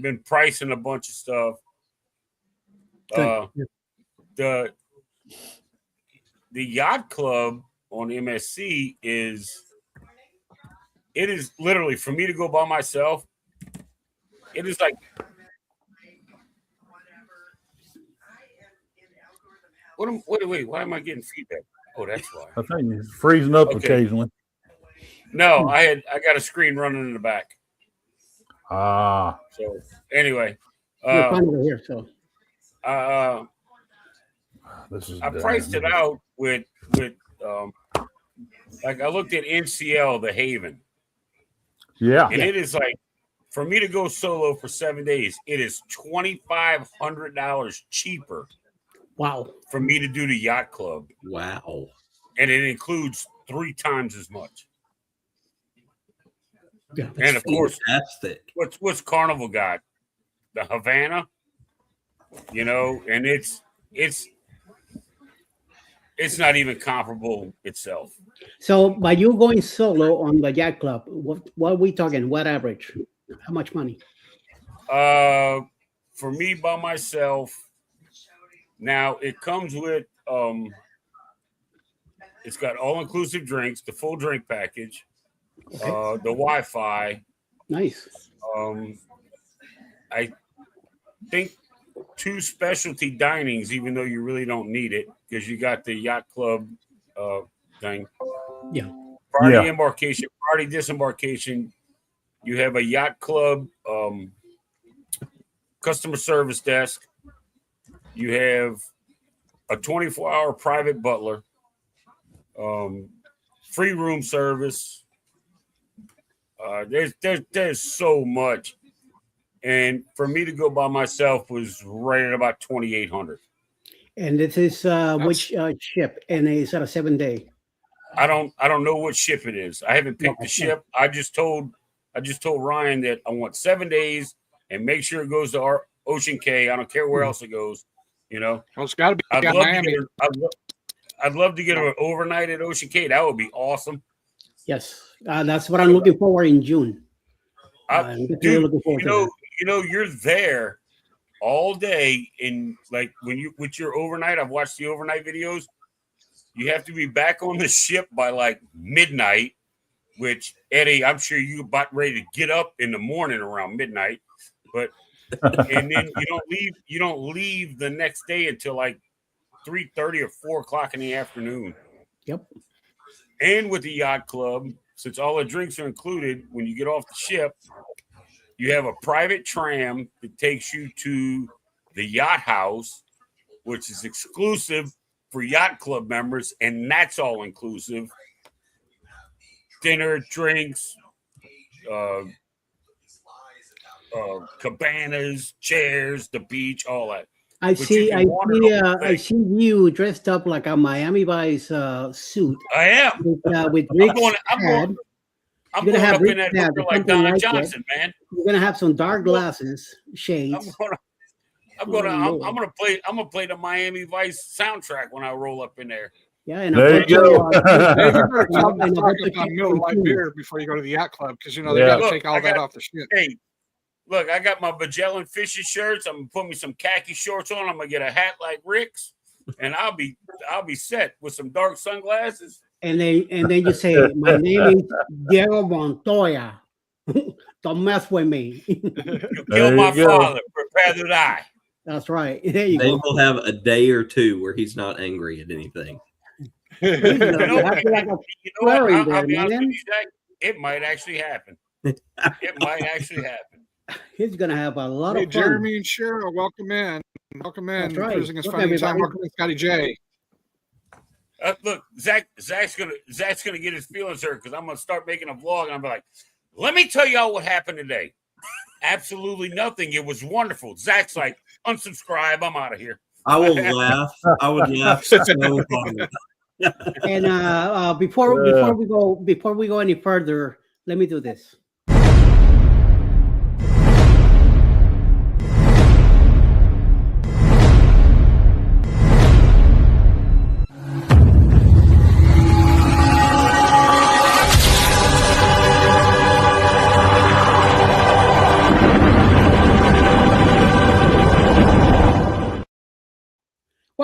been pricing a bunch of stuff. The yacht club on MSC is literally, for me to go by myself, it is like, wait, why am I getting feedback? Oh, that's why. I think it's freezing up occasionally. No, I got a screen running in the back. So anyway, you're fine over here. So I priced it out with like, I looked at NCL, the Haven. Yeah. And it is like, for me to go solo for 7 days, it is $2,500 cheaper. Wow. For me to do the yacht club. Wow. And it includes 3 times as much. Yeah. And of course, fantastic. What's Carnival got? The Havana, and it's not even comparable itself. So by you going solo on the yacht club, what are we talking? What average? How much money? For me by myself, now it comes with it's got all-inclusive drinks, the full drink package, the Wi-Fi. Nice. I think 2 specialty dinings, even though you really don't need it, because you got the yacht club thing. Yeah. Party embarkation, party disembarkation. You have a yacht club customer service desk. You have a 24-hour private butler, free room service. There's so much. And for me to go by myself was right at about $2,800. And this is which ship? And is that a 7-day? I don't know what ship it is. I haven't picked the ship. I just told Ryan that I want 7 days and make sure it goes to Ocean Cay. I don't care where else it goes. Well, it's got to be. I'd love to get an overnight at Ocean Cay. That would be awesome. Yes, that's what I'm looking forward in June. Dude, you're there all day, and like with your overnight, I've watched the overnight videos. You have to be back on the ship by like midnight, which Eddie, I'm sure you're about ready to get up in the morning around midnight, but and then you don't leave the next day until like 3:30 or 4 o'clock in the afternoon. Yep. And with the yacht club, since all the drinks are included, when you get off the ship, you have a private tram that takes you to the yacht house, which is exclusive for yacht club members, and that's all inclusive. Dinner, drinks, cabanas, chairs, the beach, all that. I see you dressed up like a Miami Vice suit. I am. With Rick's I'm going up in that hooker like Don Johnson, man. You're gonna have some dark glasses, shades. I'm gonna play the Miami Vice soundtrack when I roll up in there. Yeah, and there you go. You better talk Miller Lite beer before you go to the yacht club, because they got to take all that off the ship. Hey, look, I got my Magellan fishing shirts. I'm gonna put me some khaki shorts on. I'm gonna get a hat like Rick's, and I'll be set with some dark sunglasses. And then you say, my name is Diego Montoya. Don't mess with me. You kill my father, prepare to die. That's right. There you they go. will have a day or two where he's not angry at anything. I'll be honest with you, Zach, it might actually happen. He's gonna have a lot of fun. Jeremy and Cheryl, welcome in. Welcome in. That's right. Cruising is Funny Time. Welcome in, Scotty J. Look, Zach's gonna get his feelings hurt because I'm gonna start making a vlog and I'm like, let me tell y'all what happened today. Absolutely nothing. It was wonderful. Zach's like, unsubscribe. I'm out of here. I will laugh. I would laugh so hard. And before we go any further, let me do this.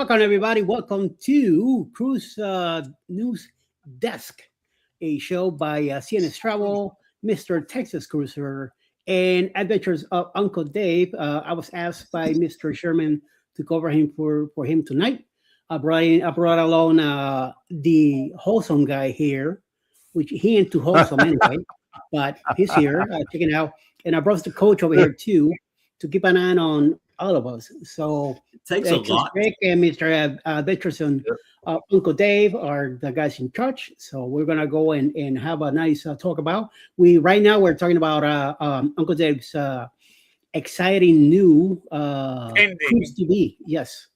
welcome everybody. Welcome to Cruise News Desk, a show by CNS Travel, Mr. Texas Cruiser, and Adventures of Uncle Dave. I was asked by Mr. Sherman to cover him for him tonight. I brought along the wholesome guy here, which he ain't too wholesome anyway, but he's here checking out. And I brought the coach over here too to keep an eye on all of us. So it takes a lot. Rick and Mr. Dickerson, Uncle Dave are the guys in charge. So we're gonna go and have a nice talk about. Right now we're talking about Uncle Dave's exciting new cruise TV. Yes.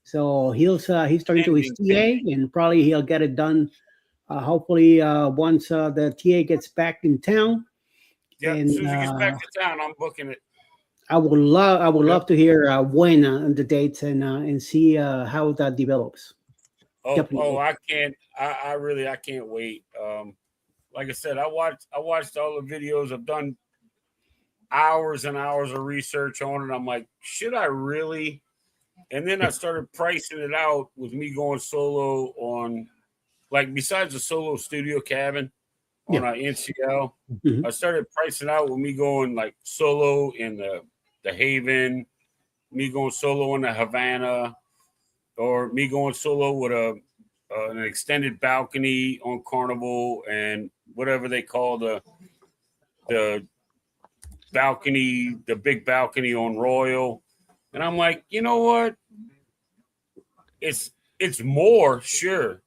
So he's starting to his TA and probably he'll get it done. Hopefully once the TA gets back in town. Yeah, as soon as he gets back to town, I'm booking it. I would love to hear when the dates and see how that develops. I can't. I can't wait. Like I said, I watched all the videos. I've done hours and hours of research on it. I'm like, should I really? And then I started pricing it out with me going solo on, like, besides the solo studio cabin on our NCL, I started pricing out with me going like solo in the Haven, me going solo in the Havana, or me going solo with an extended balcony on Carnival and whatever they call the balcony, the big balcony on Royal. And I'm like, you know what? It's more, sure.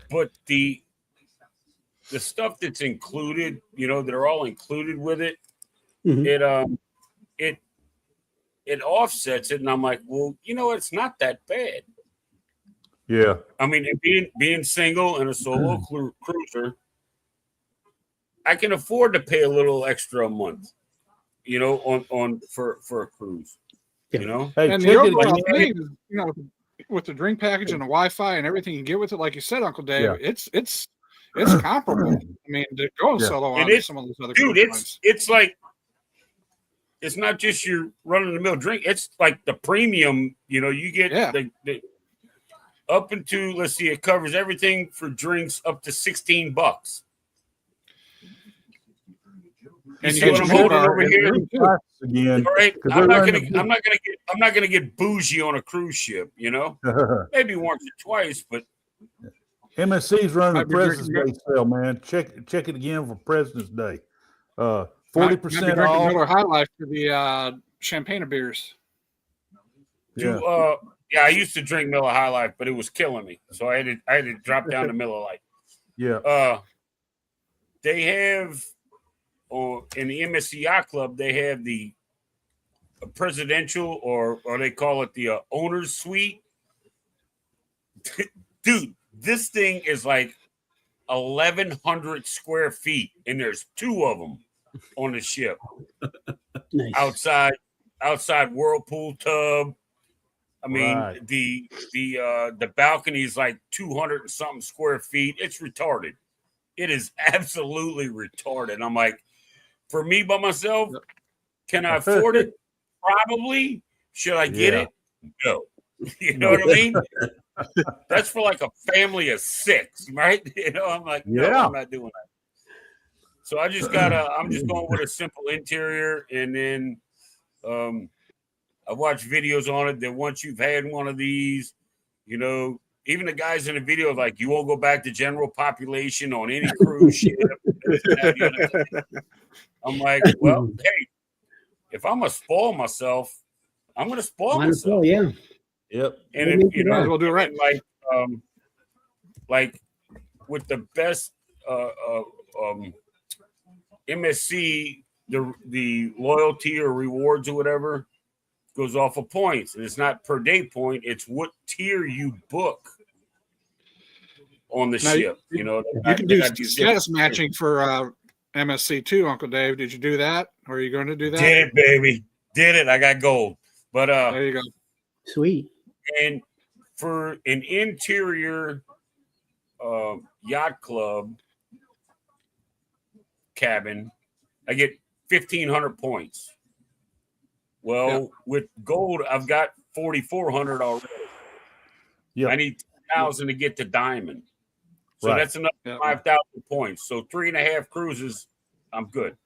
But the stuff that's included, that are all included with it, it offsets it. And I'm like, well, it's not that bad. Yeah. I mean, being single and a solo cruiser, I can afford to pay a little extra a month, for a cruise, Hey, and the overall thing is, with the drink package and the Wi-Fi and everything you get with it, like you said, Uncle Dave, it's comparable. I mean, to go solo on some of those other it's like, it's not just your run-of-the-mill drink. It's like the premium, you get the up into, let's see, it covers everything for drinks up to $16. And you see what I'm holding over here? Again, all right, I'm not gonna get bougie on a cruise ship, maybe once or twice, but MSC's running a President's Day sale, man. Check it again for President's Day. 40% off. Miller High Life for the champagne beers. I used to drink Miller High Life, but it was killing me, so I had to drop down to Miller Lite. Yeah. They have, in the MSC Yacht Club, they have the presidential, or they call it the owner's suite. Dude, this thing is like 1,100 square feet, and there's 2 of them on the ship. Nice. Outside whirlpool tub. I mean, the balcony is like 200 and something square feet. It's retarded. It is absolutely retarded. I'm like, for me by myself, can I afford it? Probably. Should I get it? No. You know what I mean? That's for like a family of 6, right? I'm like, no, I'm not doing that. So I'm just going with a simple interior, and then I watch videos on it that once you've had one of these, even the guys in the video, like, you won't go back to general population on any cruise ship. I'm like, well, hey, if I'm going to spoil myself, I'm going to spoil myself. Yeah. Yep. And if, we'll do it right. Like with the best MSC, the loyalty or rewards or whatever goes off of points, and it's not per day point. It's what tier you book on the ship. You can do status matching for MSC too, Uncle Dave. Did you do that? Or are you going to do that? Did it, baby. Did it. I got gold. But there you go. Sweet. And for an interior yacht club cabin, I get 1,500 points. Well, with gold, I've got 4,400 already. Yep. I need 10,000 to get to diamond. So Right. that's another 5,000 points. So 3.5 cruises, I'm good.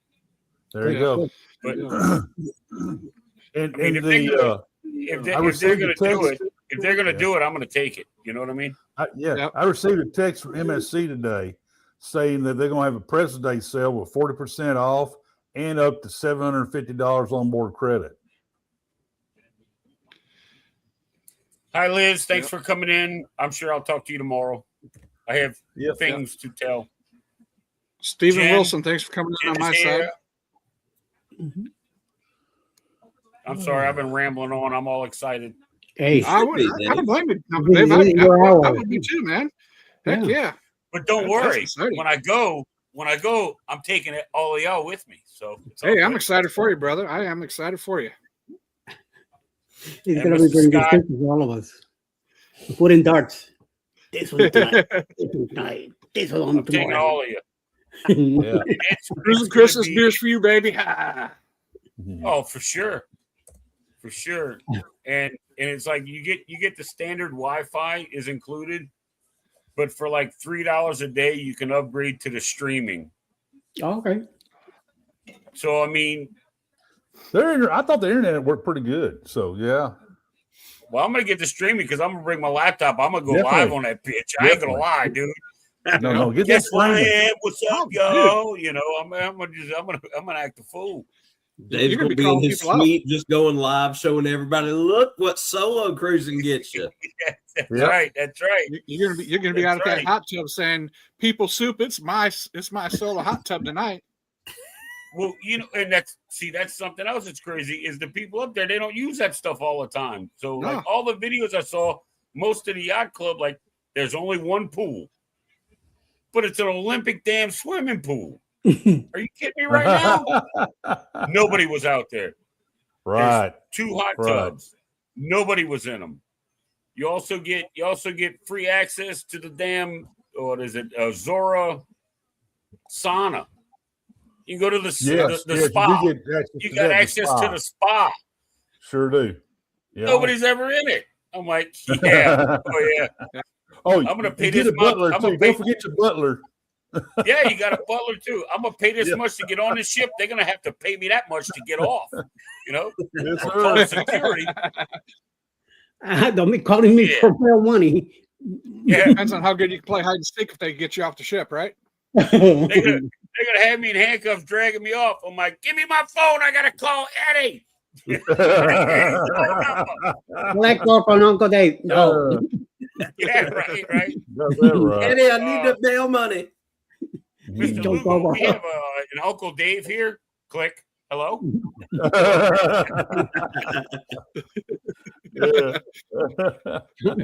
There you go. But and I mean, if they're going to do it, I'm going to take it. You know what I mean? I received a text from MSC today saying that they're going to have a President's Day sale with 40% off and up to $750 on board credit. Hi, Liz. Thanks for coming in. I'm sure I'll talk to you tomorrow. I have things to tell. Stephen Wilson, thanks for coming in on my side. I'm sorry, I've been rambling on. I'm all excited. Hey, I don't blame you. I would be too, man. Heck yeah. But don't worry. When I go, I'm taking it all of y'all with me. So hey, I'm excited for you, brother. I am excited for you. He's gonna be bringing the pictures to all of us. Put in darts. This one tonight. This one tonight. This one on I'm taking tomorrow. all of you. Yeah. It's Christmas beers for you, baby. Oh, for sure. For sure. And it's like you get the standard Wi-Fi is included, but for like $3 a day, you can upgrade to the streaming. Oh, okay. So I mean, I thought the internet worked pretty good. So yeah. Well, I'm gonna get the streaming because I'm gonna bring my laptop. I'm gonna go live on that bitch. I ain't gonna lie, dude. No, get Guess that who I streaming. am? What's up, yo? You know, I'm gonna act a fool. Dave's gonna be in his suite, just going live, showing everybody, look what solo cruising gets you. That's right. That's right. You're gonna be out of that hot tub saying, "People soup, it's my solo hot tub tonight." Well, you know, and that's something else that's crazy is the people up there, they don't use that stuff all the time. So like all the videos I saw, most of the yacht club, like there's only one pool, but it's an Olympic damn swimming pool. Are you kidding me right now? Nobody was out there. Right. There's 2 hot tubs. Nobody was in them. You also get free access to the damn, Zora sauna. You can go to the spa. You got access to the spa. Sure do. Yeah. Nobody's ever in it. I'm like, yeah. Oh, yeah. Oh, I'm going to pay this much. much. Don't forget your butler. Yeah, you got a butler, too. I'm going to pay this much to get on the ship. They're going to have to pay me that much to get off. You know? Yes, security. Don't be calling me for real money. Yeah. Depends on how good you can play hide and seek if they get you off the ship, right? They're gonna have me in handcuffs, dragging me off. I'm like, give me my phone. I gotta call Eddie. Collect all from Uncle Dave. No. Yeah, right. Eddie, I need the bail money. Mr. Lugo, we have an Uncle Dave here. Click. Hello.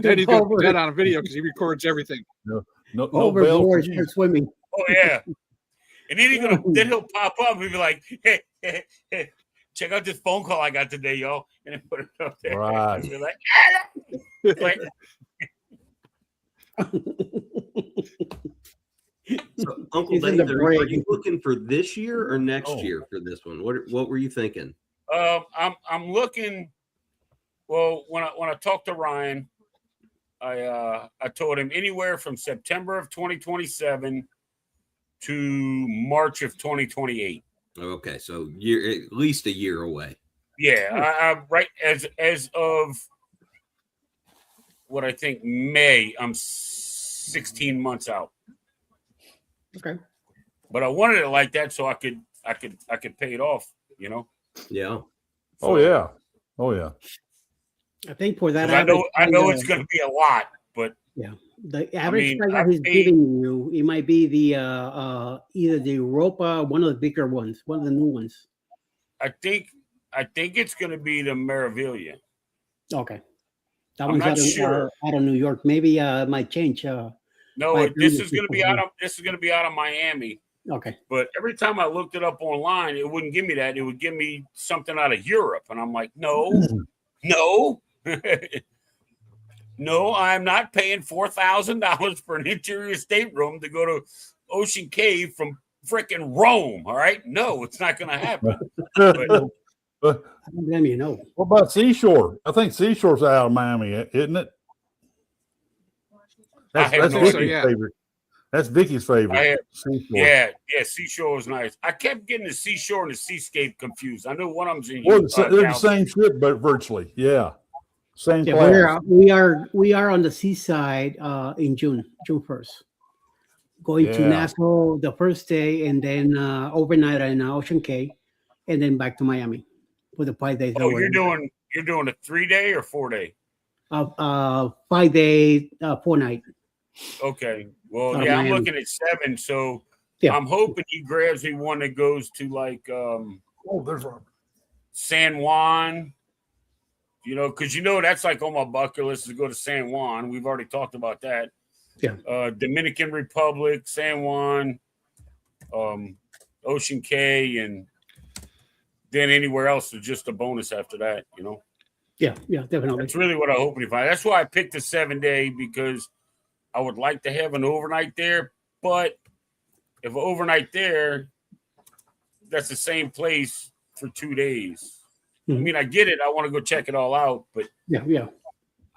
Eddie's gonna put that on a video because he records everything. No overboard, start swimming. Oh yeah. And then he'll pop up and be like, hey, check out this phone call I got today, y'all. And then put it up there. Right. And be like, So, Uncle Dave, are you looking for this year or next year for this one? What were you thinking? I'm looking. Well, when I talked to Ryan, I told him anywhere from September of 2027 to March of 2028. Okay, so at least a year away. Yeah, right as of what I think May, I'm 16 months out. Okay, but I wanted it like that so I could pay it off. You know. Yeah. Oh yeah. I think for that, I know it's going to be a lot, but yeah, the average price that he's giving you, it might be the either the Europa, one of the bigger ones, one of the new ones. I think it's going to be the Meraviglia. Okay, that one's out of New York. Maybe it might change. No, this is going to be out of Miami. Okay, but every time I looked it up online, it wouldn't give me that. It would give me something out of Europe, and I'm like, no. No, I'm not paying $4,000 for an interior stateroom to go to Ocean Cave from frickin' Rome. All right, no, it's not going to happen. But But I don't blame you. No. what about Seashore? I think Seashore's out of Miami, isn't it? That's Vicky's favorite. That's Vicky's favorite. Yeah, Seashore was nice. I kept getting the Seashore and the Seascape confused. I know one of them's in Well, they're the same ship, but virtually, same class. We are on the seaside in June 1st. Going to Nassau the first day, and then overnight in Ocean Cay, and then back to Miami for the 5 days. Oh, you're doing a 3-day or 4-day? 5 day, 4 night. Okay. Well, I'm looking at 7, so I'm hoping he grabs me one that goes to like there's Robert. San Juan. Because that's like on my bucket list to go to San Juan. We've already talked about that. Yeah. Dominican Republic, San Juan, Ocean Cay, and then anywhere else is just a bonus after that. Yeah, definitely. That's really what I hope to find. That's why I picked a 7-day, because I would like to have an overnight there, but if an overnight there, that's the same place for 2 days. I mean, I get it. I want to go check it all out, but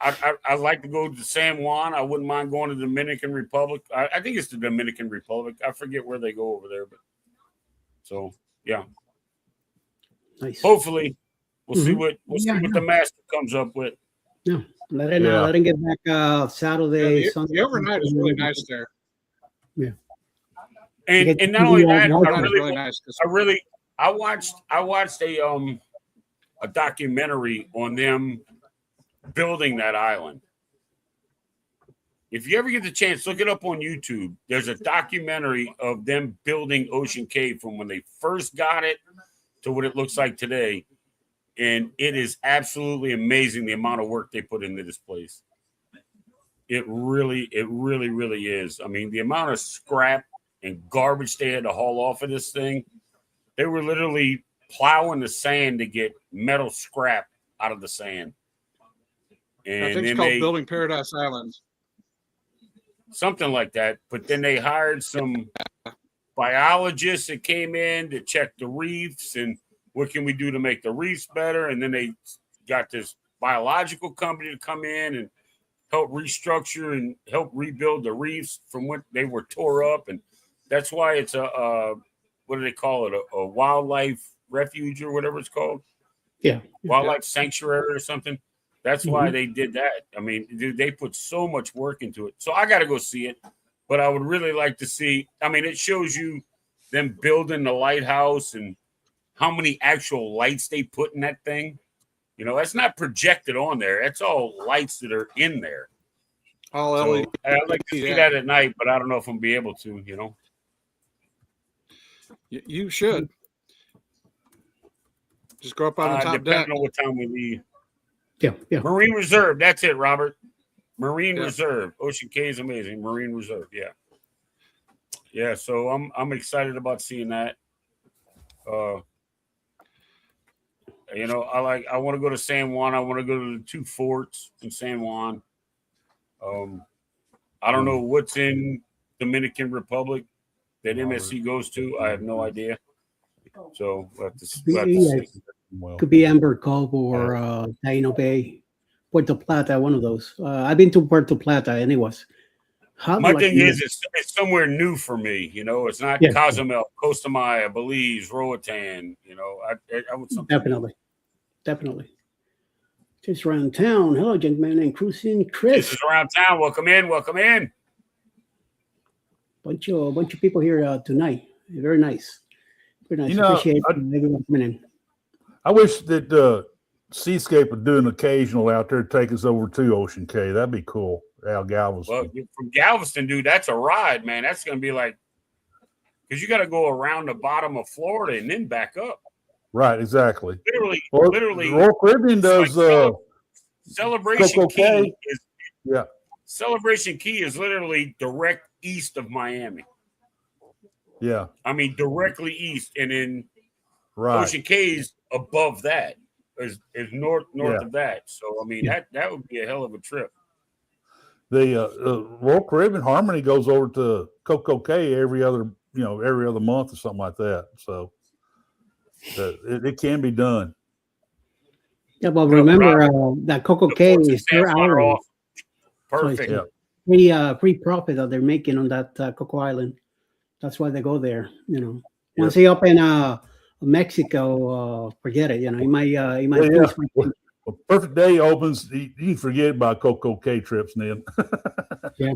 I like to go to San Juan. I wouldn't mind going to the Dominican Republic. I think it's the Dominican Republic. I forget where they go over there, but so nice. Hopefully, we'll see what the master comes up with. Yeah. Let him get back Saturday, Sunday. The overnight is really nice there. Yeah. And not only that, I watched a documentary on them building that island. If you ever get the chance, look it up on YouTube. There's a documentary of them building Ocean Cay from when they first got it to what it looks like today. And it is absolutely amazing the amount of work they put into this place. It really is. I mean, the amount of scrap and garbage they had to haul off of this thing, they were literally plowing the sand to get metal scrap out of the sand. And I think it's called Building Paradise Islands. Something like that. But then they hired some biologists that came in to check the reefs and what can we do to make the reefs better? And then they got this biological company to come in and help restructure and help rebuild the reefs from what they were tore up. And that's why it's what do they call it? A wildlife refuge or whatever it's called. Yeah. Wildlife sanctuary or something. That's why they did that. I mean, dude, they put so much work into it. So I got to go see it. But I would really like to see, I mean, it shows you them building the lighthouse and how many actual lights they put in that thing. That's not projected on there. That's all lights that are in there. All LED. I'd like to see that at night, but I don't know if I'm be able to, You should. Just go up on the top deck. Depending on what time we leave. Yeah. Marine Reserve. That's it, Robert. Marine Reserve. Ocean Cay is amazing. Marine Reserve. Yeah. So I'm excited about seeing that. I want to go to San Juan. I want to go to the 2 forts in San Juan. I don't know what's in Dominican Republic that MSC goes to. I have no idea. So we'll have to see. Could be Amber Cove or Taino Bay, Puerto Plata, one of those. I've been to Puerto Plata, and it was hot. My thing is, it's somewhere new for me. It's not Cozumel, Costa Maya, Belize, Roatan. I want something. Definitely. Just around town. Hello, gentlemen, and cruising Chris. This is around town. Welcome in. Bunch of people here tonight. Very nice. Very nice. Appreciate everyone coming in. I wish that Seascape would do an occasional out there to take us over to Ocean Cay. That'd be cool. Out Galveston. Well, from Galveston, dude, that's a ride, man. That's going to be like, because you got to go around the bottom of Florida and then back up. Right, exactly. Literally. Royal Caribbean does Celebration Key is Yeah. Celebration Key is literally direct east of Miami. Yeah. I mean, directly east, and then right. Ocean Cay is above that, is north of that. So I mean, that would be a hell of a trip. The Royal Caribbean Harmony goes over to Coco Cay every other month or something like that. So it can be done. Yeah, but remember that Coco Cay is their island. Perfect. So it's free profit that they're making on that Coco Island. That's why they go there. Once they open Mexico, forget it. He might. Well, Perfect Day opens. You can forget about Coco Cay trips, then. Yeah.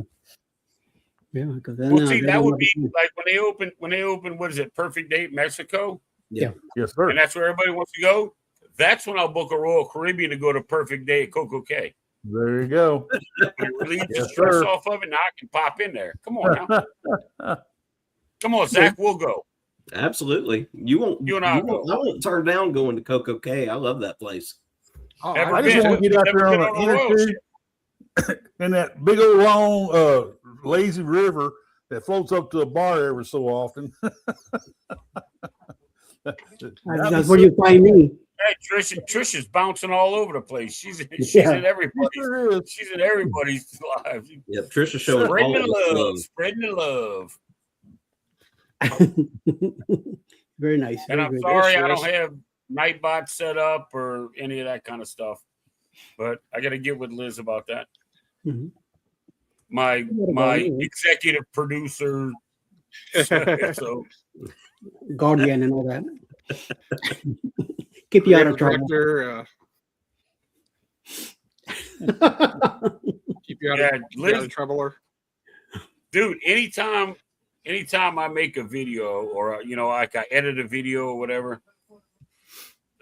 Because then well, see, that would be like when they open. What is it? Perfect Day Mexico. Yeah. Yes, sir. And that's where everybody wants to go. That's when I'll book a Royal Caribbean to go to Perfect Day at Coco Cay. There you go. Relieve the stress off of it. Now I can pop in there. Come on now. Come on, Zach. We'll go. Absolutely. You won't. You and I I won't turn down going to Coco Cay. I love that place. I just want to get out there on the inner tube and that big old long lazy river that floats up to a bar every so often. That's where you find me. Hey, Trisha's bouncing all over the place. She's in everybody's. She's in everybody's lives. Yep, Trisha's showing spreading the love. Very nice. And I'm sorry I don't have Nightbot set up or any of that kind of stuff, but I got to get with Liz about that. Mm-hmm. My executive producer, so guardian and all that. Keep you out of trouble. Keep you out of trouble. Dude, anytime I make a video or like I edit a video or whatever,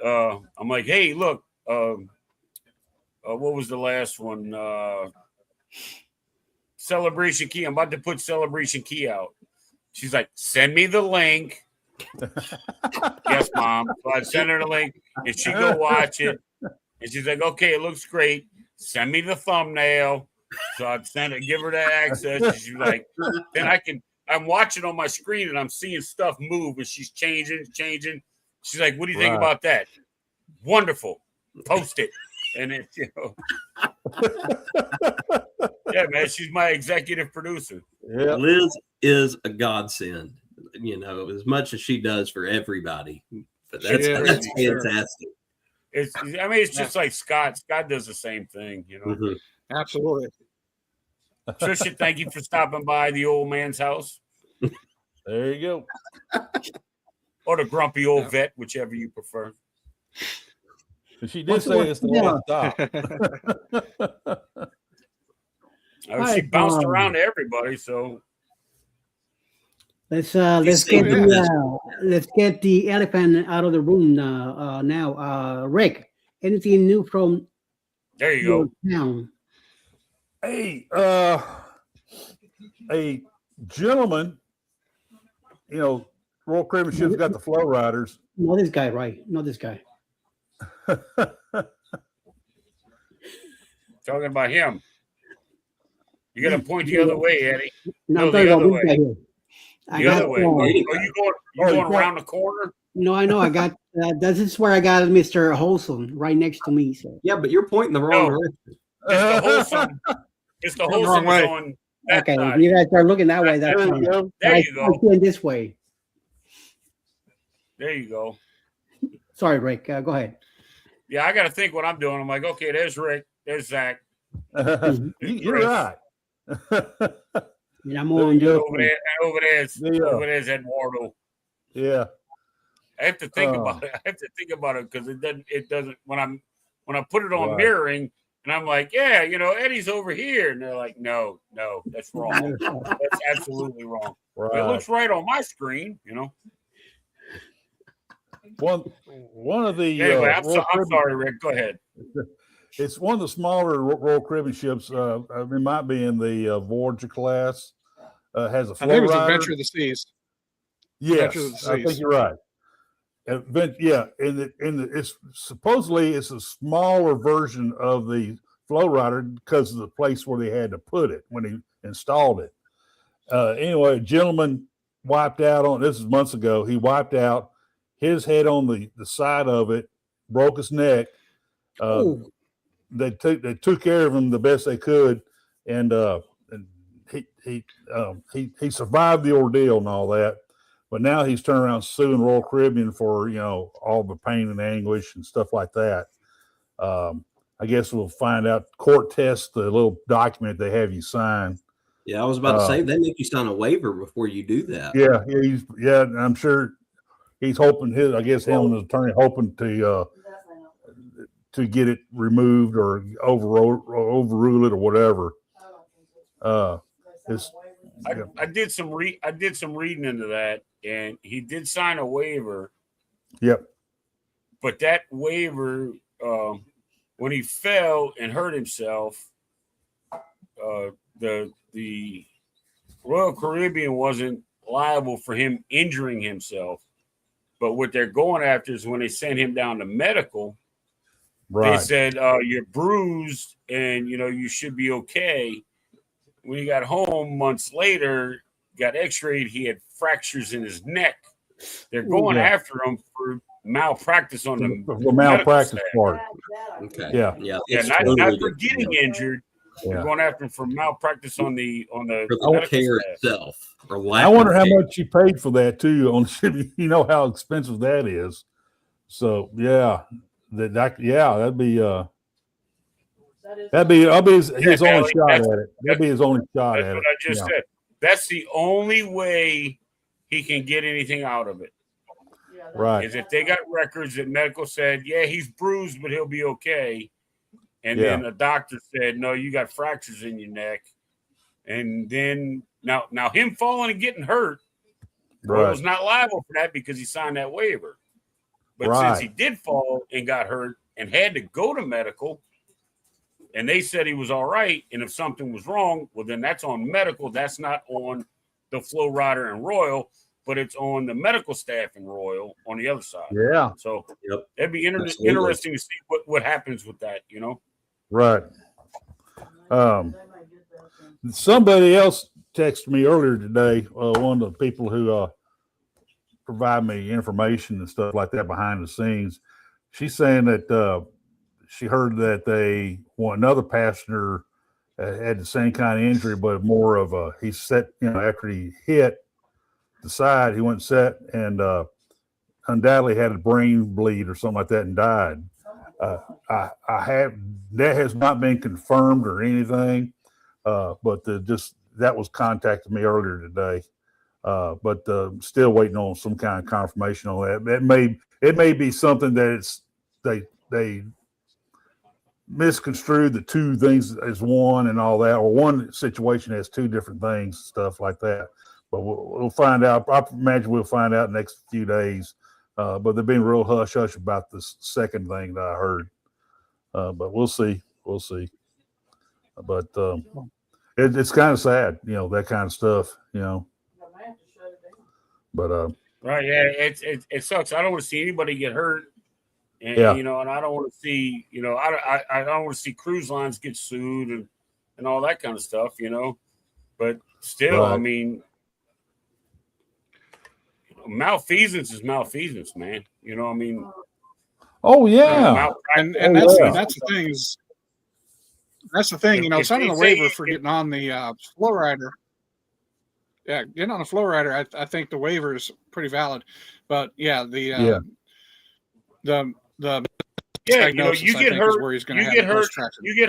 I'm like, hey, look, what was the last one? Celebration Key. I'm about to put Celebration Key out. She's like, send me the link. Yes, Mom. So I sent her the link, and she go watch it. And she's like, okay, it looks great. Send me the thumbnail. So I'd give her that access. And she's like, then I'm watching on my screen and I'm seeing stuff move, and she's changing. She's like, what do you think about that? Wonderful. Post it. And it's, yeah, man, she's my executive producer. Yeah. Liz is a godsend, as much as she does for everybody. But that's fantastic. It's just like Scott. Scott does the same thing, Mm-hmm. Absolutely. Trisha, thank you for stopping by the old man's house. There you go. Or the grumpy old vet, whichever you prefer. She did say it's the last stop. She bounced around to everybody, so let's get the elephant out of the room now. Rick, anything new from there you go town? Hey, a gentleman, Royal Caribbean ship's got the flow riders. Not this guy, right? Not this guy. Talking about him. You got to point the other way, Eddie. No, the other way. The other way. Are you going around the corner? No, I know. I got. This is where I got Mr. Wholesome right next to me. So. Yeah, but you're pointing the wrong direction. It's the wholesome going. Okay, if you guys are looking that way, that's fine. There you go. Going this way. There you go. Sorry, Rick. Go ahead. Yeah, I got to think what I'm doing. I'm like, okay, there's Rick. There's Zach. You're right. I'm on over there's Eduardo. Yeah. I have to think about it. Because it doesn't when I put it on mirroring and I'm like, yeah, Eddie's over here. And they're like, no, that's wrong. That's absolutely wrong. Right. It looks right on my screen, One of the anyway, I'm sorry, Rick. Go ahead. It's one of the smaller Royal Caribbean ships. It might be in the Voyager class. Has a flow rider. I think it was Adventure of the Seas. Yes, I think you're right. It's supposedly it's a smaller version of the flow rider because of the place where they had to put it when he installed it. Anyway, a gentleman wiped out on this is months ago. He wiped out his head on the side of it, broke his neck. They took care of him the best they could, and he survived the ordeal and all that. But now he's turned around suing Royal Caribbean for all the pain and anguish and stuff like that. I guess we'll find out. Court tests the little document they have you sign. Yeah, I was about to say they make you sign a waiver before you do that. Yeah, and I'm sure he's hoping him and his attorney hoping to get it removed or overrule it or whatever. I did some reading into that, and he did sign a waiver. Yep. But that waiver, when he fell and hurt himself, the Royal Caribbean wasn't liable for him injuring himself. But what they're going after is when they sent him down to medical, they said, you're bruised and, you should be okay. When he got home months later, got x-rayed, he had fractures in his neck. They're going after him for malpractice on the malpractice part. Okay. Yeah. Not for getting injured. They're going after him for malpractice on the care itself. I wonder how much you paid for that too. You know how expensive that is. So that'd be his only shot at it. That'd be his only shot at it. That's what I just said. That's the only way he can get anything out of it. Right. Is if they got records that medical said, yeah, he's bruised, but he'll be okay. And then a doctor said, no, you got fractures in your neck. And then now him falling and getting hurt, was not liable for that because he signed that waiver. But since he did fall and got hurt and had to go to medical, and they said he was all right, and if something was wrong, well, then that's on medical. That's not on the Flow Rider and Royal, but it's on the medical staff and Royal on the other side. Yeah. So it'd be interesting to see what happens with that, Right. Somebody else texted me earlier today, one of the people who provide me information and stuff like that behind the scenes. She's saying that she heard that another passenger had the same kind of injury, but more of he set, after he hit the side, he went and set and undoubtedly had a brain bleed or something like that and died. That has not been confirmed or anything, but that was contacted me earlier today. But still waiting on some kind of confirmation on that. It may be something that they misconstrued the two things as one and all that, or one situation has two different things, stuff like that. But we'll find out. I imagine we'll find out in the next few days. But they're being real hush hush about this second thing that I heard. But we'll see. But it's kind of sad, that kind of stuff, But right, yeah, it sucks. I don't want to see anybody get hurt, and and I don't want to see, I don't want to see cruise lines get sued and all that kind of stuff, But still, I mean, malfeasance is malfeasance, man. I mean. Oh yeah, and that's the thing is. That's the thing, signing the waiver for getting on the Flow Rider. Yeah, getting on the Flow Rider, I think the waiver is pretty valid. But yeah, the you get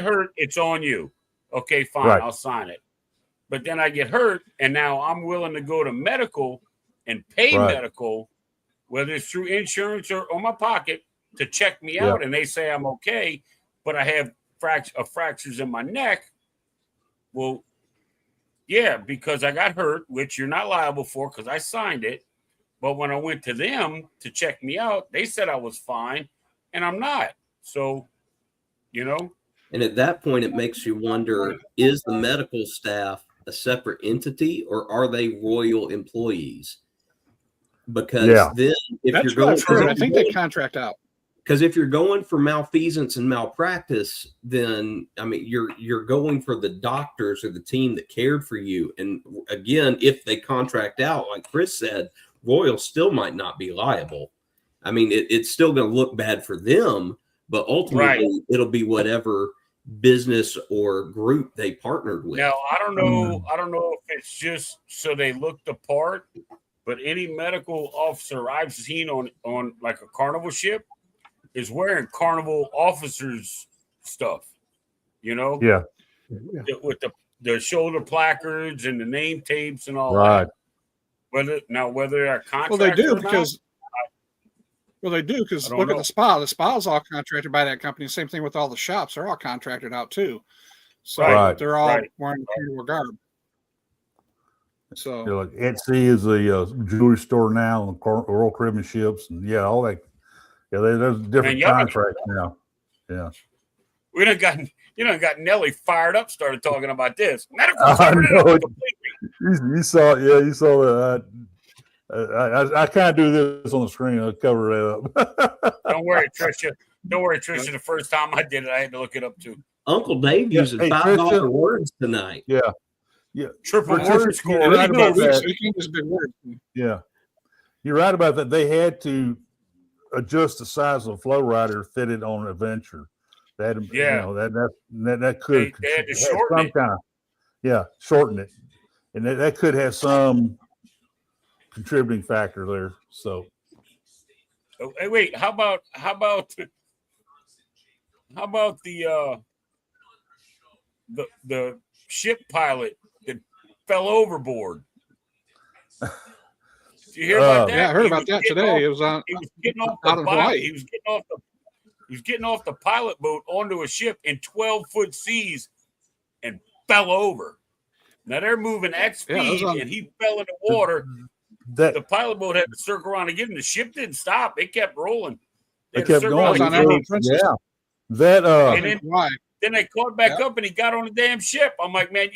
hurt, it's on you. Okay, fine, I'll sign it. But then I get hurt, and now I'm willing to go to medical and pay medical, whether it's through insurance or on my pocket, to check me out, and they say I'm okay, but I have fractures in my neck. Well, yeah, because I got hurt, which you're not liable for because I signed it. But when I went to them to check me out, they said I was fine, and I'm not. So, And at that point, it makes you wonder, is the medical staff a separate entity or are they Royal employees? Because then if you're going for, I think they contract out. Because if you're going for malfeasance and malpractice, then you're going for the doctors or the team that cared for you. And again, if they contract out, like Chris said, Royal still might not be liable. It's still going to look bad for them, but ultimately it'll be whatever business or group they partnered with. Now, I don't know if it's just so they look the part, but any medical officer I've seen on like a Carnival ship, is wearing Carnival officers stuff. You know, Yeah. with the shoulder placards and the name tapes and all Right. that. Whether they're contractors, Well, they do or because. Well, they do because look at the spa. The spa's all contracted by that company. Same thing with all the shops; they're all contracted out too. So they're all wearing the Carnival garb. So like Etsy is a jewelry store now, and Royal Caribbean ships, and all that. Yeah, there's different contracts now. Yeah, we done got Nelly fired up. Started talking about this. Medical you saw that. I can't do this on the screen. I'll cover it up. Don't worry, Tricia. The first time I did it, I had to look it up too. Uncle Dave using $5 words tonight. Yeah. Triple word score. Right about that. Is a big word. Yeah, you're right about that. They had to adjust the size of the flow rider fitted on Adventure. That that could they had to shorten it. Shorten it, and that could have some contributing factor there. So, hey, wait, how about the ship pilot that fell overboard? Did you hear about that? Yeah, I heard about that today. He was getting off the Hawaii. He was getting off the pilot boat onto a ship in 12-foot seas and fell over. Now they're moving at speed, and he fell in the water. The pilot boat had to circle around again. The ship didn't stop; it kept rolling. It kept going. Then they caught back up, and he got on the damn ship. I'm like, man,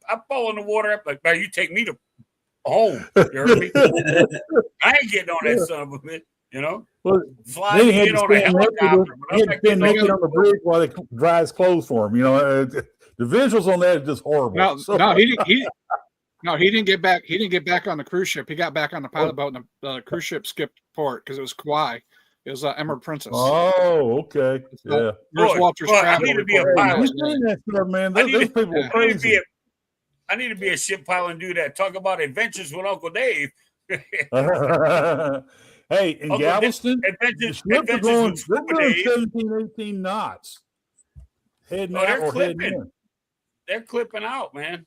I fall in the water. I'm like, man, you take me to home. You heard me? I ain't getting on that son of a bitch. You know, flying in on a helicopter. He had to spend naked on the bridge while they dry his clothes for him. You know, the visuals on that is just horrible. No, he didn't get back. He didn't get back on the cruise ship. He got back on the pilot boat, and the cruise ship skipped port because it was Kauai. It was Emerald Princess. Oh, okay. Yeah. Walter's I need to be a pilot. Man, those people are crazy. I need to be a ship pilot and do that. Talk about adventures with Uncle Dave. Hey, in Galveston, the ships are going 17, 18 knots. Heading out or heading in. They're clipping out, man.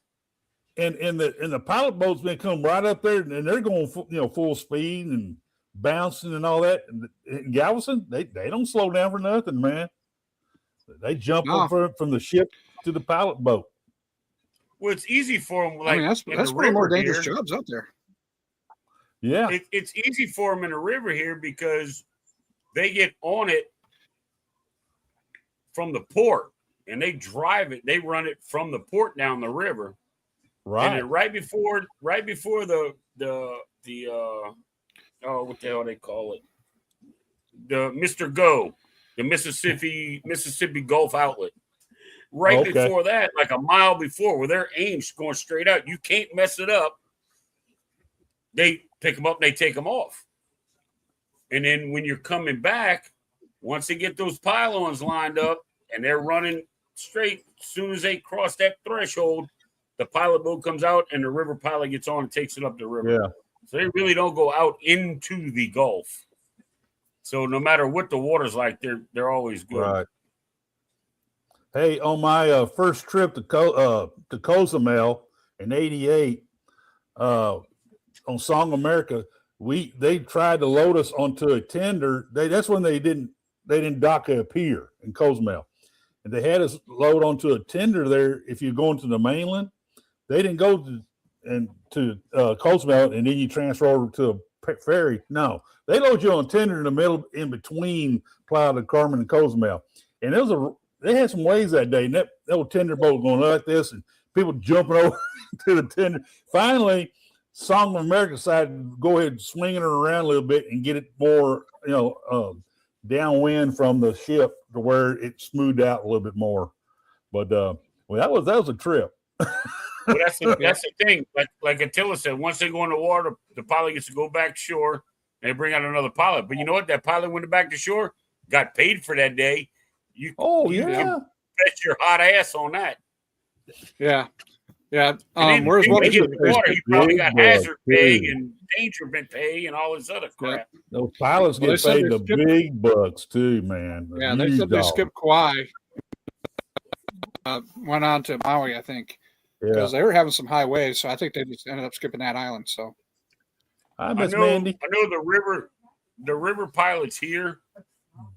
And the pilot boat's been coming right up there, and they're going full speed and bouncing and all that. And in Galveston, they don't slow down for nothing, man. They jump from the ship to the pilot boat. Well, it's easy for them. Like, that's one of the more dangerous jobs out there. Yeah, it's easy for them in the river here because they get on it from the port and they drive it. They run it from the port down the river, right? And then right before the what the hell they call it, the Mr. Go, the Mississippi Gulf outlet. Right before that, like a mile before, where their aim's going straight out, you can't mess it up. They pick them up and they take them off. And then when you're coming back, once they get those pylons lined up and they're running straight, as soon as they cross that threshold, the pilot boat comes out and the river pilot gets on and takes it up the river. Yeah. So they really don't go out into the Gulf. So no matter what the water's like, they're always good. Right. Hey, on my first trip to Cozumel in '88, on Song America, they tried to load us onto a tender. That's when they didn't dock at a pier in Cozumel, and they had us load onto a tender there. If you're going to the mainland, they didn't go to Cozumel and then you transfer over to a ferry. No, they load you on a tender in the middle, in between Playa del Carmen and Cozumel, and they had some waves that day, and that old tender boat going like this, and people jumping over to the tender. Finally, Song of America decided to go ahead and swing it around a little bit and get it more, downwind from the ship to where it smoothed out a little bit more. But that was a trip. Well, that's the thing. Like Attila said, once they go in the water, the pilot gets to go back to shore. They bring out another pilot. But you know what? That pilot went back to shore, got paid for that day. You bet your hot ass on that. Yeah. Yeah. And Where's then what to they get the water, he probably big got bucks, hazard pay too. and dangerment pay and all this other crap. Those pilots Well, they get said paid they the skipped- big bucks too, man. The Yeah, they huge said they dollars. skipped Kauai. Went on to Maui, I think, Yeah, because they were having some high waves. So I think they just ended up skipping that island. So I I miss know Mandy. the river pilots here,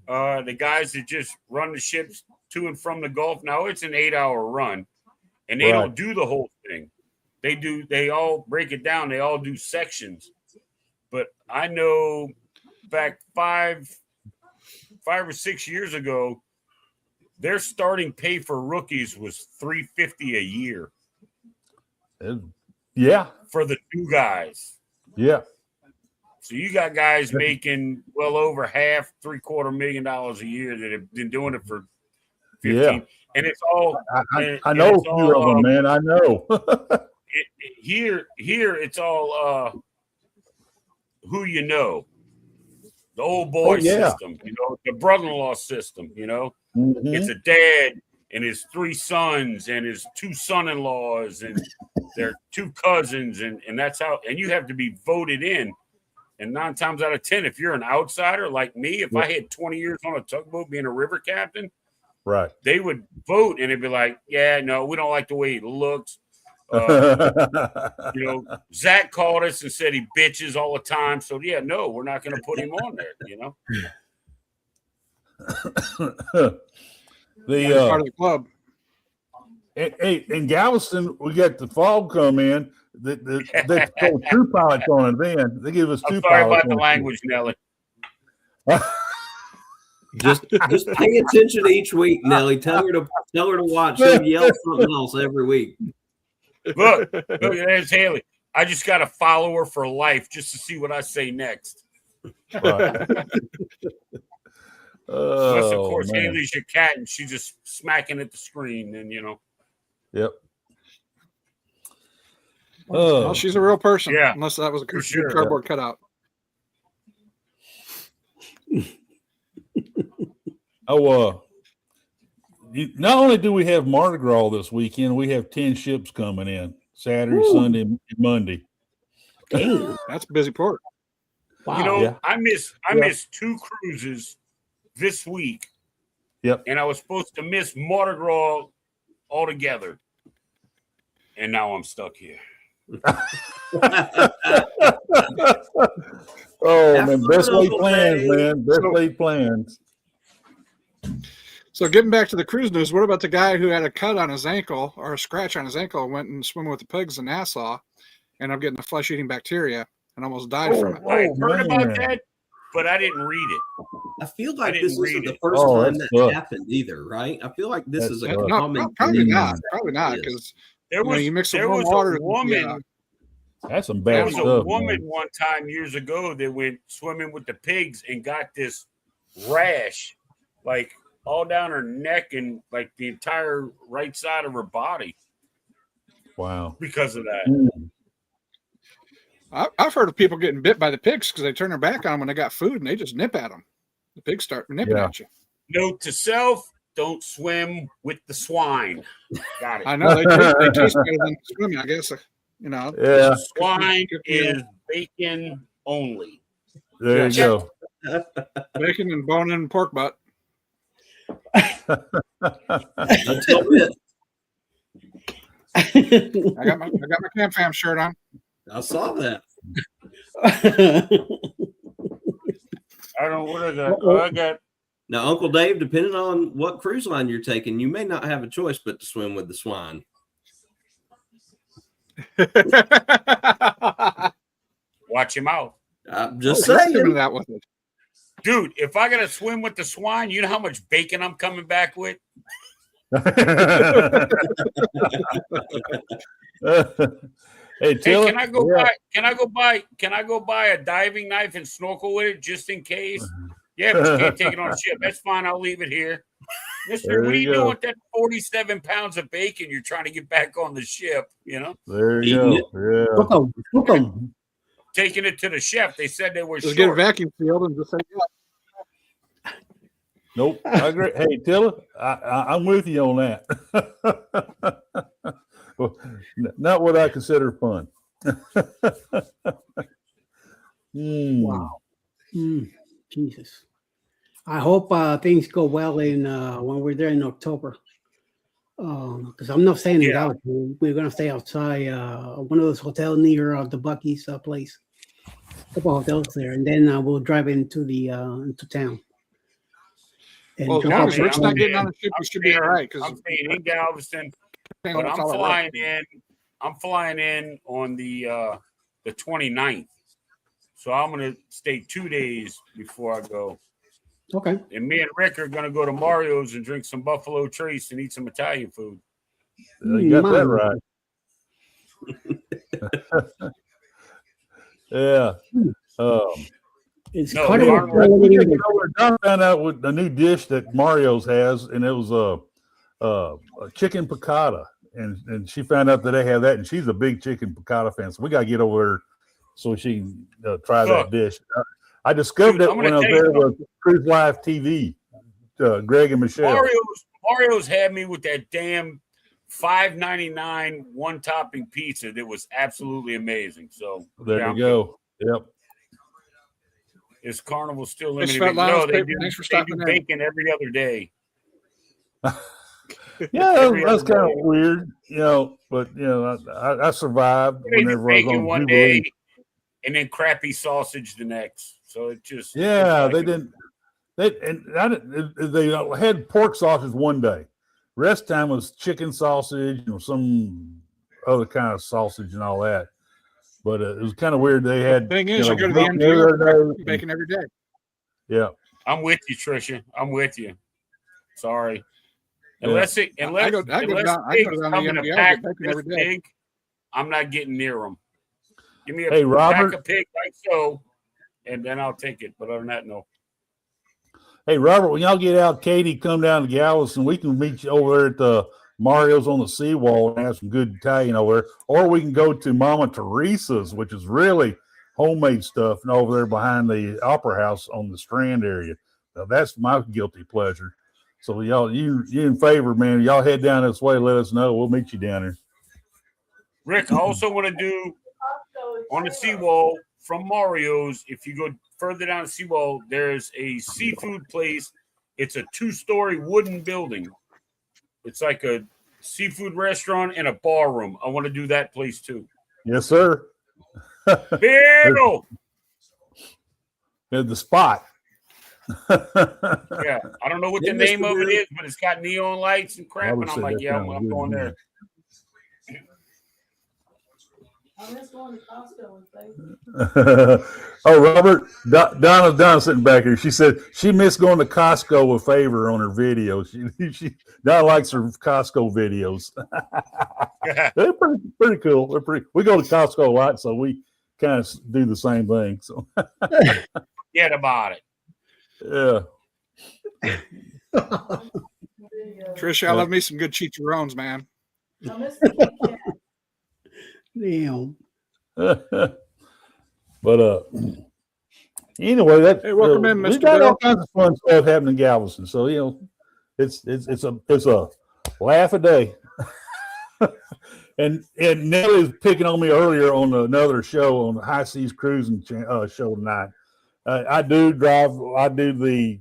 the guys that just run the ships to and from the Gulf. Now it's an 8-hour run, and they Right. don't do the whole thing. They all break it down. They all do sections. But I know back 5 or 6 years ago, their starting pay for rookies was $350 a year Yeah, for the two guys. yeah. So you got guys making well over half, $750,000 a year that have been doing it for 15. Yeah. And it's all I know a few of them, man. I know. here it's all who you know. The old boy system, the brother-in-law system, Mhm. It's a dad and his 3 sons and his 2 son-in-laws and their 2 cousins, and that's how, and you have to be voted in. And 9 times out of 10, if you're an outsider like me, if I had 20 years on a tugboat being a river captain, Right. they would vote and it'd be like, yeah, no, we don't like the way he looks. Zach called us and said he bitches all the time. So yeah, no, we're not going to put him on there, part of the club. In Galveston, we got the fog come in. They throw 2 pilots on it. Then they give us 2 I'm sorry pilots. about the language, Nelly. Just pay attention each week, Nelly. Tell her to watch. She'll yell something else every week. Look, there's Haley. I just got to follow her for life just to see what I say next. Right. Unless, of course, man. Haley's your cat and she's just smacking at the screen, then Yep. Well, she's a real person. Yeah, Unless that was a sure. cardboard cutout. Not only do we have Mardi Gras this weekend, we have 10 ships coming in Saturday, Sunday, and Monday. Damn. That's a busy port. Wow. I missed 2 cruises this week. Yep. And I was supposed to miss Mardi Gras altogether. And now I'm stuck here. Man, best laid plans, man. Best laid plans. So getting back to the cruise news, what about the guy who had a cut on his ankle or a scratch on his ankle and went and swam with the pigs in Nassau, and I'm getting the flesh-eating bacteria and almost died from it? I heard about that, but I didn't read it. I feel like didn't this isn't read the it. first Oh, time that's that good. happened either, right? I feel like this That's is a good. common Probably thing. not. Probably not, because There was, you mix some there warm was water a woman. That's some There bad was stuff. a woman man. one time years ago that went swimming with the pigs and got this rash, like all down her neck and like the entire right side of her body Wow. because of that. Mm. I've heard of people getting bit by the pigs because they turn their back on them when they got food and they just nip at them. The pigs start nipping at you. Note to self: don't swim with the swine. Got it. I know they taste better than swimming, I guess. Yeah. Swine is bacon only. There you go. Bacon and bone and pork butt. Until it. I got my Camp Fam shirt on. I saw that. I don't know what I got. Oh, I got. Now, Uncle Dave, depending on what cruise line you're taking, you may not have a choice but to swim with the swine. Watch him out. I'm just Saying saying. that with it. Dude, if I gotta swim with the swine, you know how much bacon I'm coming back with? Hey, Tilla, Can I go buy a diving knife and snorkel with it just in case? Yeah, but you can't take it on a ship. That's fine. I'll leave it here. Mister, There what are you you go. doing with that 47 pounds of bacon you're trying to get back on the ship? There you Eating go. Yeah. Taking it to the chef. They said they were Just get a short. vacuum sealed and just say, yeah. Nope. I agree. Hey, Tilla, I'm with you on that. Not what I consider fun. Wow. Jesus. I hope things go well in when we're there in October. Because I'm not staying in Gallatin. We're gonna stay outside one of those hotels near the Buc-ee's place. A couple hotels there, and then we'll drive into the into town. And Well, as long as Rick's not getting on the ship, we should be all right. Because I'm staying in Galveston, but I'm flying in. I'm flying in on the 29th, so I'm gonna stay 2 days before I go. Okay. And me and Rick are gonna go to Mario's and drink some Buffalo Trace and eat some Italian food. You got that right. Yeah. It's we found out with the new dish that Mario's has, and it was a chicken piccata, and she found out that they have that, and she's a big chicken piccata fan, so we got to get over there so she can try that dish. I discovered it when I was there with Cruise Live TV, Greg and Michelle. Mario's had me with that damn $5.99 one topping pizza that was absolutely amazing. So there you go. Yep. Is Carnival still limited? No, they do bacon every other day. Yeah, that's kind of weird, but I survived whenever I was on one Jubilee. Day, and then crappy sausage the next. So it just they didn't. They had pork sausage one day. Rest time was chicken sausage, some other kind of sausage and all that. But it was kind of weird. They had. The thing is, you go to the MTR, bacon every day. Yeah, I'm with you, Tricia. I'm with you. Sorry. Unless I go down the pack every day. Pig, I'm not getting near them. Give me a pack of pig like so, and then I'll take it. But other than that, no. Hey, Robert, when y'all get out, Katie, come down to Galveston. We can meet you over there at the Mario's on the seawall and have some good Italian over there. Or we can go to Mama Teresa's, which is really homemade stuff, and over there behind the Opera House on the Strand area. Now, that's my guilty pleasure. So y'all, you in favor, man. Y'all head down this way. Let us know. We'll meet you down there. Rick, I also want to do on the seawall from Mario's. If you go further down the seawall, there's a seafood place. It's a 2-story wooden building. It's like a seafood restaurant and a bar room. I want to do that place too. Yes, sir. Bill! The spot. Yeah, I don't know what the name of it is, but it's got neon lights and crap. And I'm like, yeah, I'm going there. I miss going to Costco with Faith. Oh, Robert, Donna's sitting back here. She said she missed going to Costco with Favor on her videos. Donna likes her Costco videos. They're pretty cool. We go to Costco a lot, so we kind of do the same thing. So forget about it. Yeah. Tricia, I love me some good chicharrones, man. I miss the cat. Damn. But anyway, that welcome in, Mr. We got Bill. all kinds of fun stuff happening in Galveston. So it's a laugh a day. and Nelly was picking on me earlier on another show on the High Seas Cruising show tonight. I do the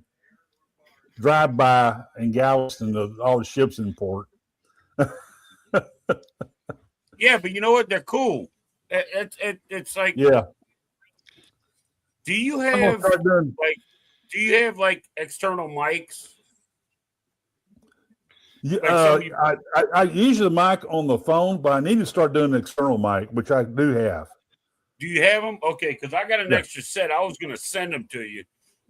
drive-by in Galveston of all the ships in port. Yeah, but you know what? They're cool. It's like, yeah. Do you have external mics? Yeah, I use the mic on the phone, but I need to start doing the external mic, which I do have. Do you have them? Okay, because I got an extra set. I was going to send them to you.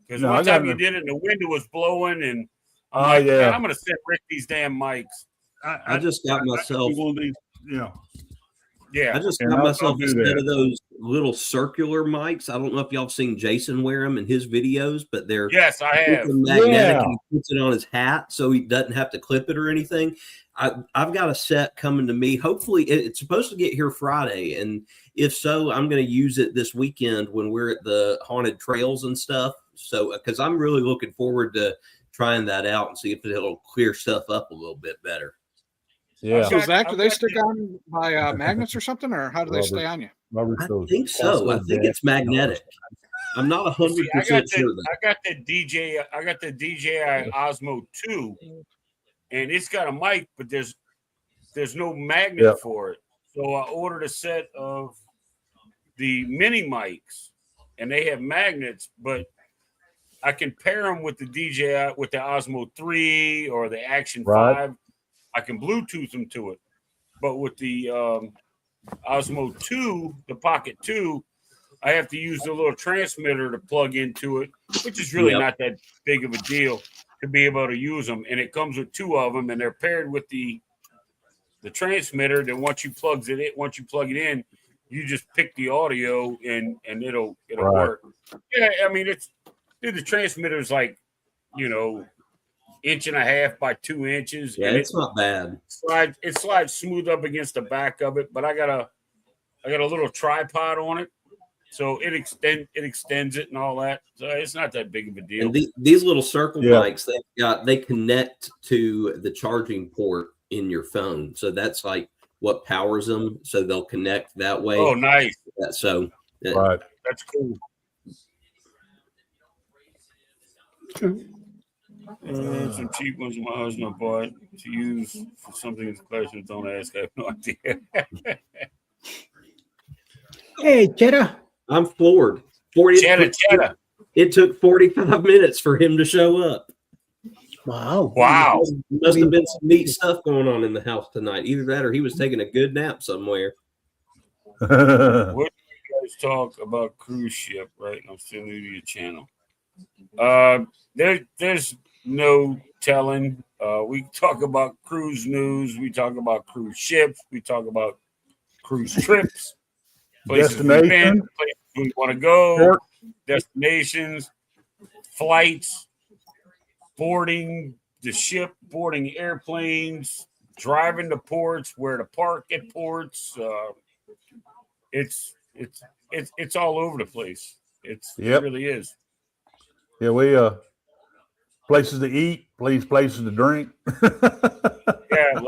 Because one time you did it, and the window was blowing, and I'm man, I'm going to send Rick these damn mics. I just got myself one of these, I just got myself a set of those little circular mics. I don't know if y'all have seen Jason wear them in his videos, but they're yes, I have magnetic, and he puts it on his hat so he doesn't have to clip it or anything. I've got a set coming to me. Hopefully, it's supposed to get here Friday, and if so, I'm going to use it this weekend when we're at the haunted trails and stuff. So, because I'm really looking forward to trying that out and see if it'll clear stuff up a little bit better. Yeah. So Zach, do they stick on by magnets or something, or how do they stay on you? I think so. I think it's magnetic. I'm not 100% sure. I got the DJI Osmo 2, and it's got a mic, but there's no magnet for it. So I ordered a set of the mini mics, and they have magnets, but I can pair them with the DJI with the Osmo 3 or the Action 5. I can Bluetooth them to it. But with the Osmo 2, the Pocket 2, I have to use the little transmitter to plug into it, which is really not that big of a deal to be able to use them. And it comes with 2 of them, and they're paired with the transmitter. Then once you plug it in, you just pick the audio and it'll work. Yeah, I mean the transmitter is like, 1.5 inches by 2 inches. Yeah, and it's not bad. It slides smooth up against the back of it, but I got a little tripod on it, so it extends it and all that. So it's not that big of a deal. And these little circle mics, they connect to the charging port in your phone, so that's like what powers them. So they'll connect that way. Oh, nice. That's cool. Some cheap ones my husband bought to use for something as pleasure. Don't ask. I have no idea. Hey, Cheddar. I'm floored. Cheddar. It took 45 minutes for him to show up. Wow. Must have been some neat stuff going on in the house tonight. Either that or he was taking a good nap somewhere. What do you guys talk about cruise ship, right? I'm still new to your channel. There's no telling. We talk about cruise news. We talk about cruise ships. We talk about cruise trips, places we've been, places we want to go, destinations, flights, boarding the ship, boarding airplanes, driving to ports, where to park at ports. It's all over the place. It really is. Yeah, we places to eat, places to drink. Yeah,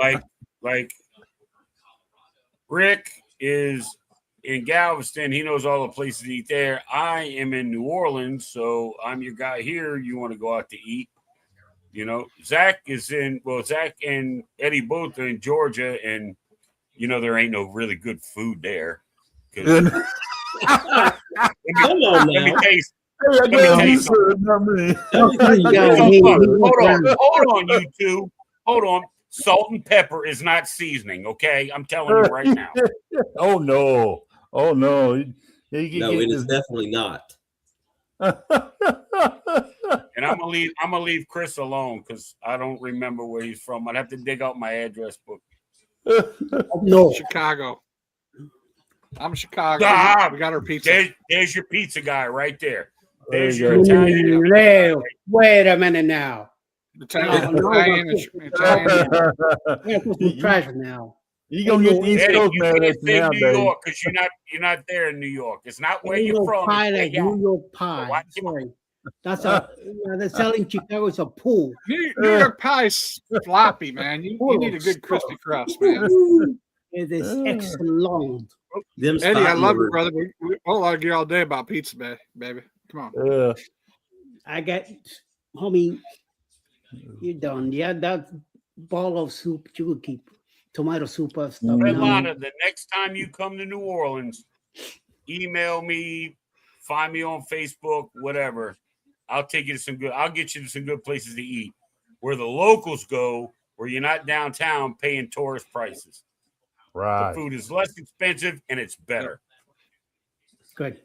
like Rick is in Galveston. He knows all the places to eat there. I am in New Orleans, so I'm your guy here. You want to go out to eat. Zach and Eddie both are in Georgia, and there ain't no really good food there. Let me tell you. Hold on, you two. Hold on. Salt and pepper is not seasoning, okay? I'm telling you right now. Oh no. No, it is definitely not. And I'm gonna leave Chris alone because I don't remember where he's from. I'd have to dig out my address book. No. Chicago. I'm Chicago. We got our pizza. There's your pizza guy right there. There's your Italian. Wait a minute now. Italian. Now. You gonna get the East Coast man now, New York, because you're not there in New York. It's not where you're from. New York pie. Sorry. They're selling Chicago. It's a pool. New York pie's floppy, man. You need a good crispy crust, man. It is excellent. Eddie, I love you, brother. We'll argue all day about pizza, baby. Come on. I got, homie, you're done. Yeah, that ball of soup you could keep. Tomato soup or stuff. Lana, the next time you come to New Orleans, email me, find me on Facebook, whatever. I'll get you to some good places to eat where the locals go, where you're not downtown paying tourist prices. Right. The food is less expensive and it's better. Good.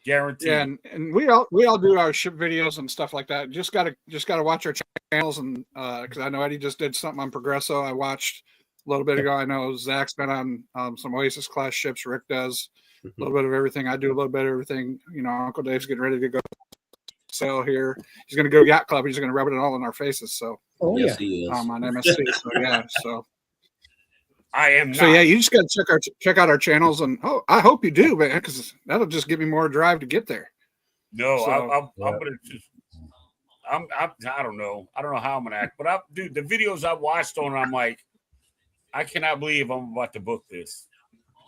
Guaranteed. Yeah, and we all do our ship videos and stuff like that. Just gotta watch our channels, and because I know Eddie just did something on Progresso. I watched a little bit ago. I know Zach's been on some Oasis class ships. Rick does a little bit of everything. I do a little bit of everything. Uncle Dave's getting ready to go sail here. He's going to go yacht club. He's going to rub it all in our faces. So yes, he is. on MSC. So yeah. So I am not. So yeah, you just got to check out our channels, and I hope you do, man, because that'll just give me more drive to get there. No, So, I'm gonna just. I don't know. I don't know how I'm gonna act, but the videos I watched on, I'm like, I cannot believe I'm about to book this.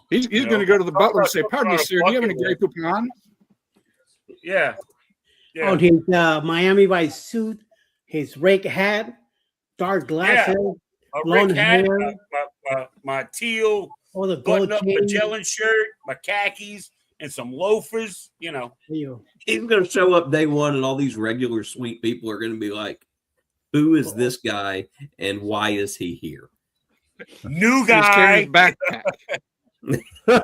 He's going to go to the butler and say, "Pardon me, sir, do you have any Grey Poupon?" Yeah. Yeah. On his Miami Vice suit, his rake hat, dark glasses, blonde hair, my teal all the gold button-up chain. Magellan shirt, my khakis, and some loafers. You know, he's going to show up day one, and all these regular sweet people are going to be like, "Who is this guy, and why is he here?" New guy. He's carrying his backpack. And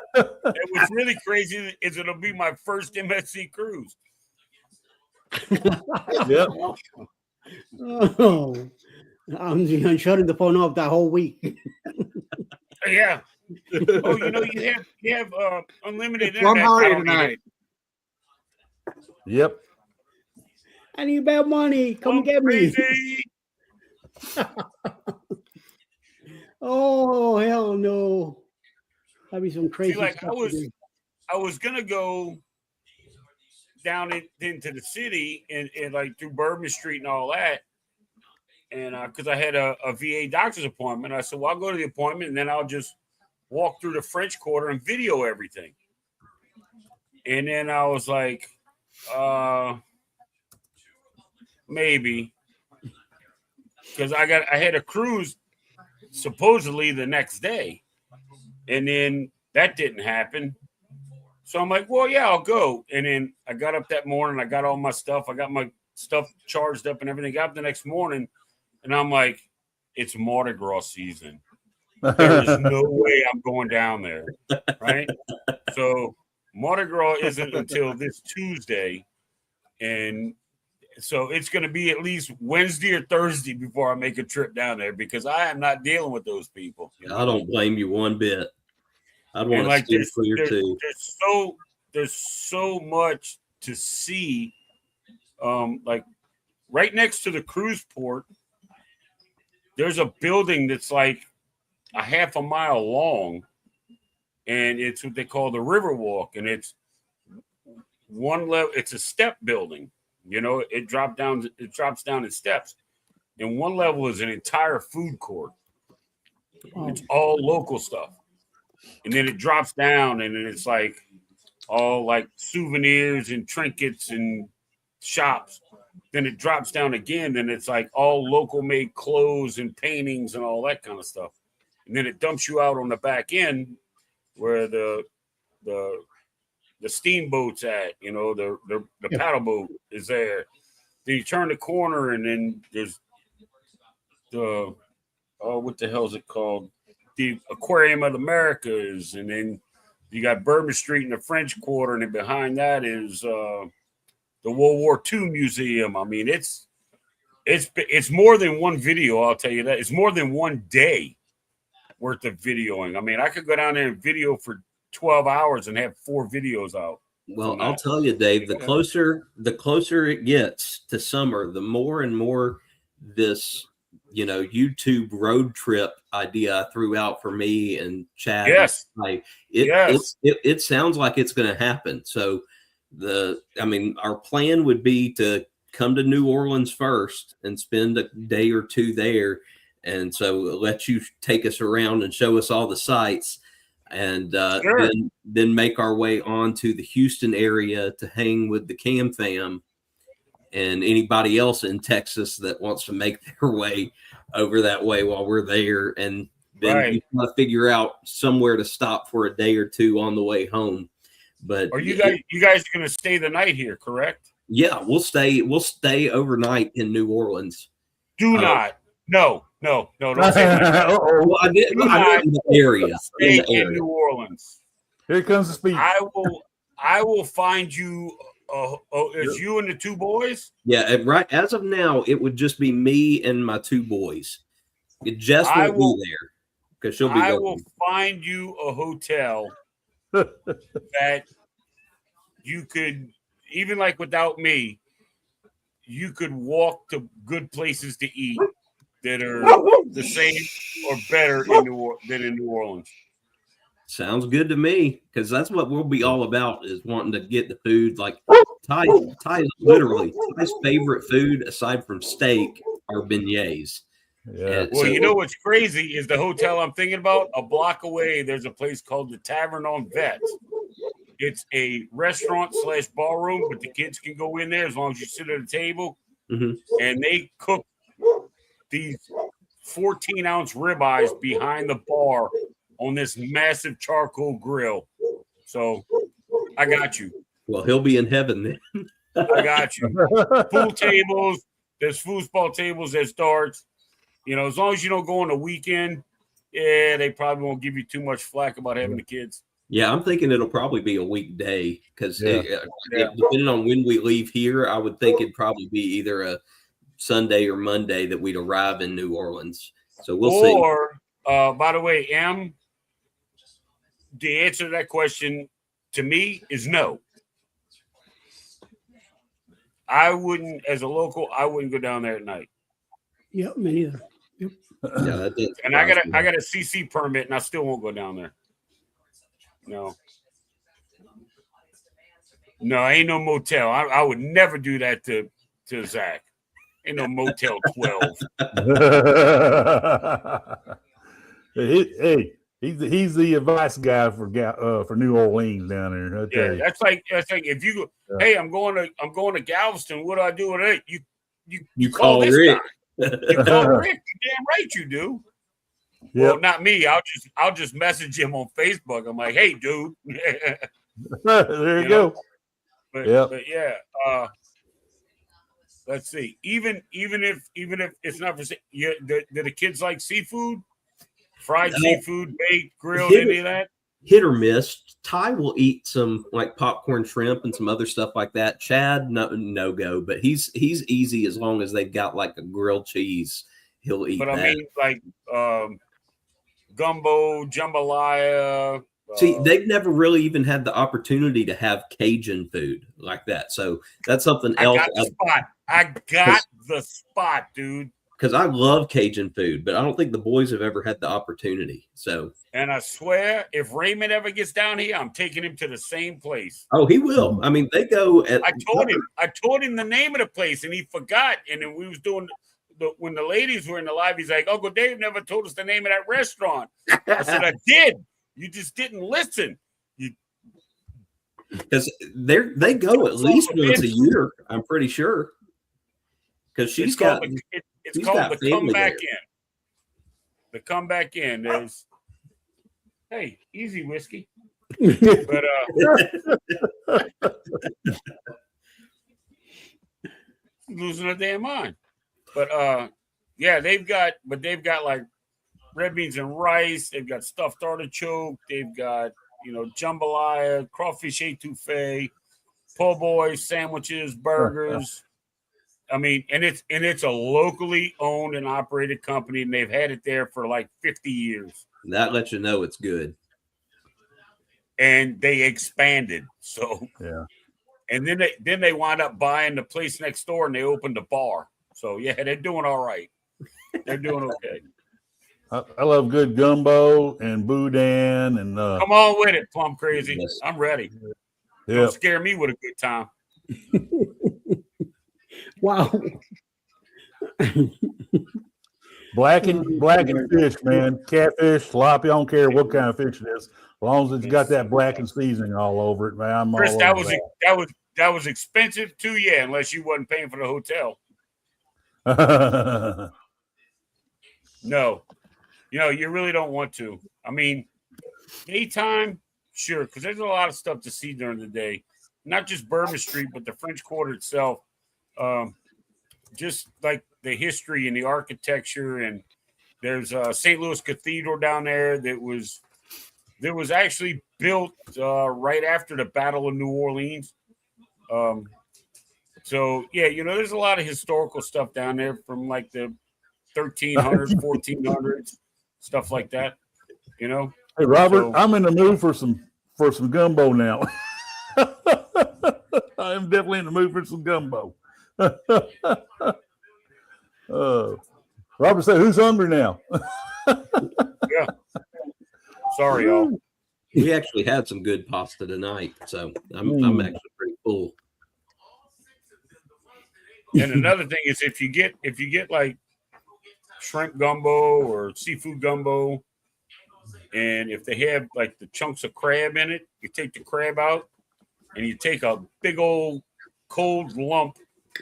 what's really crazy is it'll be my first MSC cruise. Yep. Oh, I'm shutting the phone off that whole week. Yeah. Oh, you have unlimited Plum internet. Holiday tonight. Yep. I need bad money. Come get me. Oh, hell no. That'd be some crazy See, like stuff. I was gonna go down into the city and like through Bourbon Street and all that, and because I had a VA doctor's appointment, I said, well, I'll go to the appointment and then I'll just walk through the French Quarter and video everything. And then I was like, maybe, because I had a cruise supposedly the next day, and then that didn't happen. So I'm like, well, yeah, I'll go. And then I got up that morning, I got all my stuff, I got my stuff charged up and everything. Got up the next morning, and I'm like, it's Mardi Gras season. There is no way I'm going down there, right? So Mardi Gras isn't until this Tuesday, and so it's going to be at least Wednesday or Thursday before I make a trip down there, because I am not dealing with those people. I don't blame you one bit. I'd want to steer clear too. There's so much to see. Like right next to the cruise port, there's a building that's like a half a mile long, and it's what they call the River Walk, and it's one level. It's a step building. It drops down in steps, and one level is an entire food court. It's all local stuff, and then it drops down, and then it's like all like souvenirs and trinkets and shops. Then it drops down again, and it's like all local made clothes and paintings and all that kind of stuff. And then it dumps you out on the back end where the steamboat's at, the paddle boat is there. Then you turn the corner, and then there's the what the hell is it called? The Aquarium of the Americas, and then you got Bourbon Street in the French Quarter, and then behind that is the World War II Museum. I mean, it's more than one video. I'll tell you that. It's more than one day worth of videoing. I mean, I could go down there and video for 12 hours and have 4 videos out. Well, I'll tell you, Dave, the closer it gets to summer, the more and more this, YouTube road trip idea I threw out for me and Chad. Yes. It sounds like it's going to happen. So our plan would be to come to New Orleans first and spend a day or two there. And so let you take us around and show us all the sights, and then make our way on to the Houston area to hang with the Cam fam and anybody else in Texas that wants to make their way over that way while we're there. And then you got to figure out somewhere to stop for a day or two on the way home. But are you guys going to stay the night here, correct? Yeah, we'll stay overnight in New Orleans. Do not. No, don't say that. Well, I did in the area. In New Orleans. Here comes the speech. I will find you. It's you and the 2 boys. Yeah, right. As of now, it would just be me and my 2 boys. Jess won't be there because she'll be. I will find you a hotel that you could, even like without me, you could walk to good places to eat that are the same or better than in New Orleans. Sounds good to me, because that's what we'll be all about, is wanting to get the food. Like Ty's favorite food aside from steak are beignets. Yeah. Well, you know what's crazy is the hotel I'm thinking about. A block away, there's a place called the Tavern on Vet. It's a restaurant / ballroom, but the kids can go in there as long as you sit at a table. Mhm. And they cook these 14-ounce ribeyes behind the bar on this massive charcoal grill. So I got you. Well, he'll be in heaven then. I got you. Pool tables, there's foosball tables, there's darts. You know, as long as you don't go on a weekend, yeah, they probably won't give you too much flack about having the kids. Yeah, I'm thinking it'll probably be a weekday because Yeah. depending on when we leave here, I would think it'd probably be either a Sunday or Monday that we'd arrive in New Orleans. So we'll see. Or, by the way, the answer to that question to me is no. I wouldn't, as a local, I wouldn't go down there at night. Yep, me neither. Yep. Yeah, that does And I surprise me. got a CC permit, and I still won't go down there. No, ain't no motel. I would never do that to Zach. Ain't no Motel 12. Hey, he's the advice guy for New Orleans down there. Yeah, that's like if you go, hey, I'm going to Galveston. What do I do with it? You call this Rick. guy. You call Rick. You damn right you do. Yep. Well, not me. I'll just message him on Facebook. I'm like, hey, dude. There you go. But yeah, let's see. Even if it's not for do the kids like seafood, fried seafood, baked, grilled, any of that? Hit or miss. Ty will eat some like popcorn shrimp and some other stuff like that. Chad, no go, but he's easy as long as they've got like a grilled cheese. He'll eat. But I mean, like gumbo, jambalaya. See, they've never really even had the opportunity to have Cajun food like that. So that's something else. I got the spot, dude. Because I love Cajun food, but I don't think the boys have ever had the opportunity. So, and I swear, if Raymond ever gets down here, I'm taking him to the same place. Oh, he will. I mean, they go at. I told him the name of the place, and he forgot. And then we was doing when the ladies were in the live. He's like, "Uncle Dave never told us the name of that restaurant." I said, "I did. You just didn't listen." Because they go at least once a year. I'm pretty sure. Because it's called the comeback in. The comeback in is, hey, easy whiskey. But losing their damn mind. But yeah, they've got like red beans and rice. They've got stuffed artichoke. They've got jambalaya, crawfish etouffee, po' boys, sandwiches, burgers. I mean, and it's a locally owned and operated company, and they've had it there for like 50 years. That lets you know it's good. And they expanded, so yeah. And then they wound up buying the place next door, and they opened a bar. So yeah, they're doing all right. They're doing okay. I love good gumbo and boudin and come on with it, Plum Crazy. Yes. I'm ready. Yep. Don't scare me with a good time. Wow. Blackened fish, man. Catfish, tilapia, I don't care what kind of fish it is. As long as it's got that blackened seasoning all over it, man. I'm Chris, all over that was expensive too, yeah, unless you wasn't paying for the hotel. No. You really don't want to. I mean, daytime, sure, because there's a lot of stuff to see during the day. Not just Bourbon Street, but the French Quarter itself. Just like the history and the architecture, and there's St. Louis Cathedral down there that was actually built right after the Battle of New Orleans. So yeah, there's a lot of historical stuff down there from like the 1300s, 1400s, stuff like that. Hey Robert, I'm in the mood for some gumbo now. I am definitely in the mood for some gumbo. Robert said, "Who's hungry now?" Yeah. Sorry, y'all. We actually had some good pasta tonight, so I'm actually pretty full. And another thing is, if you get like shrimp gumbo or seafood gumbo. And if they have like the chunks of crab in it, you take the crab out and you take a big old cold lump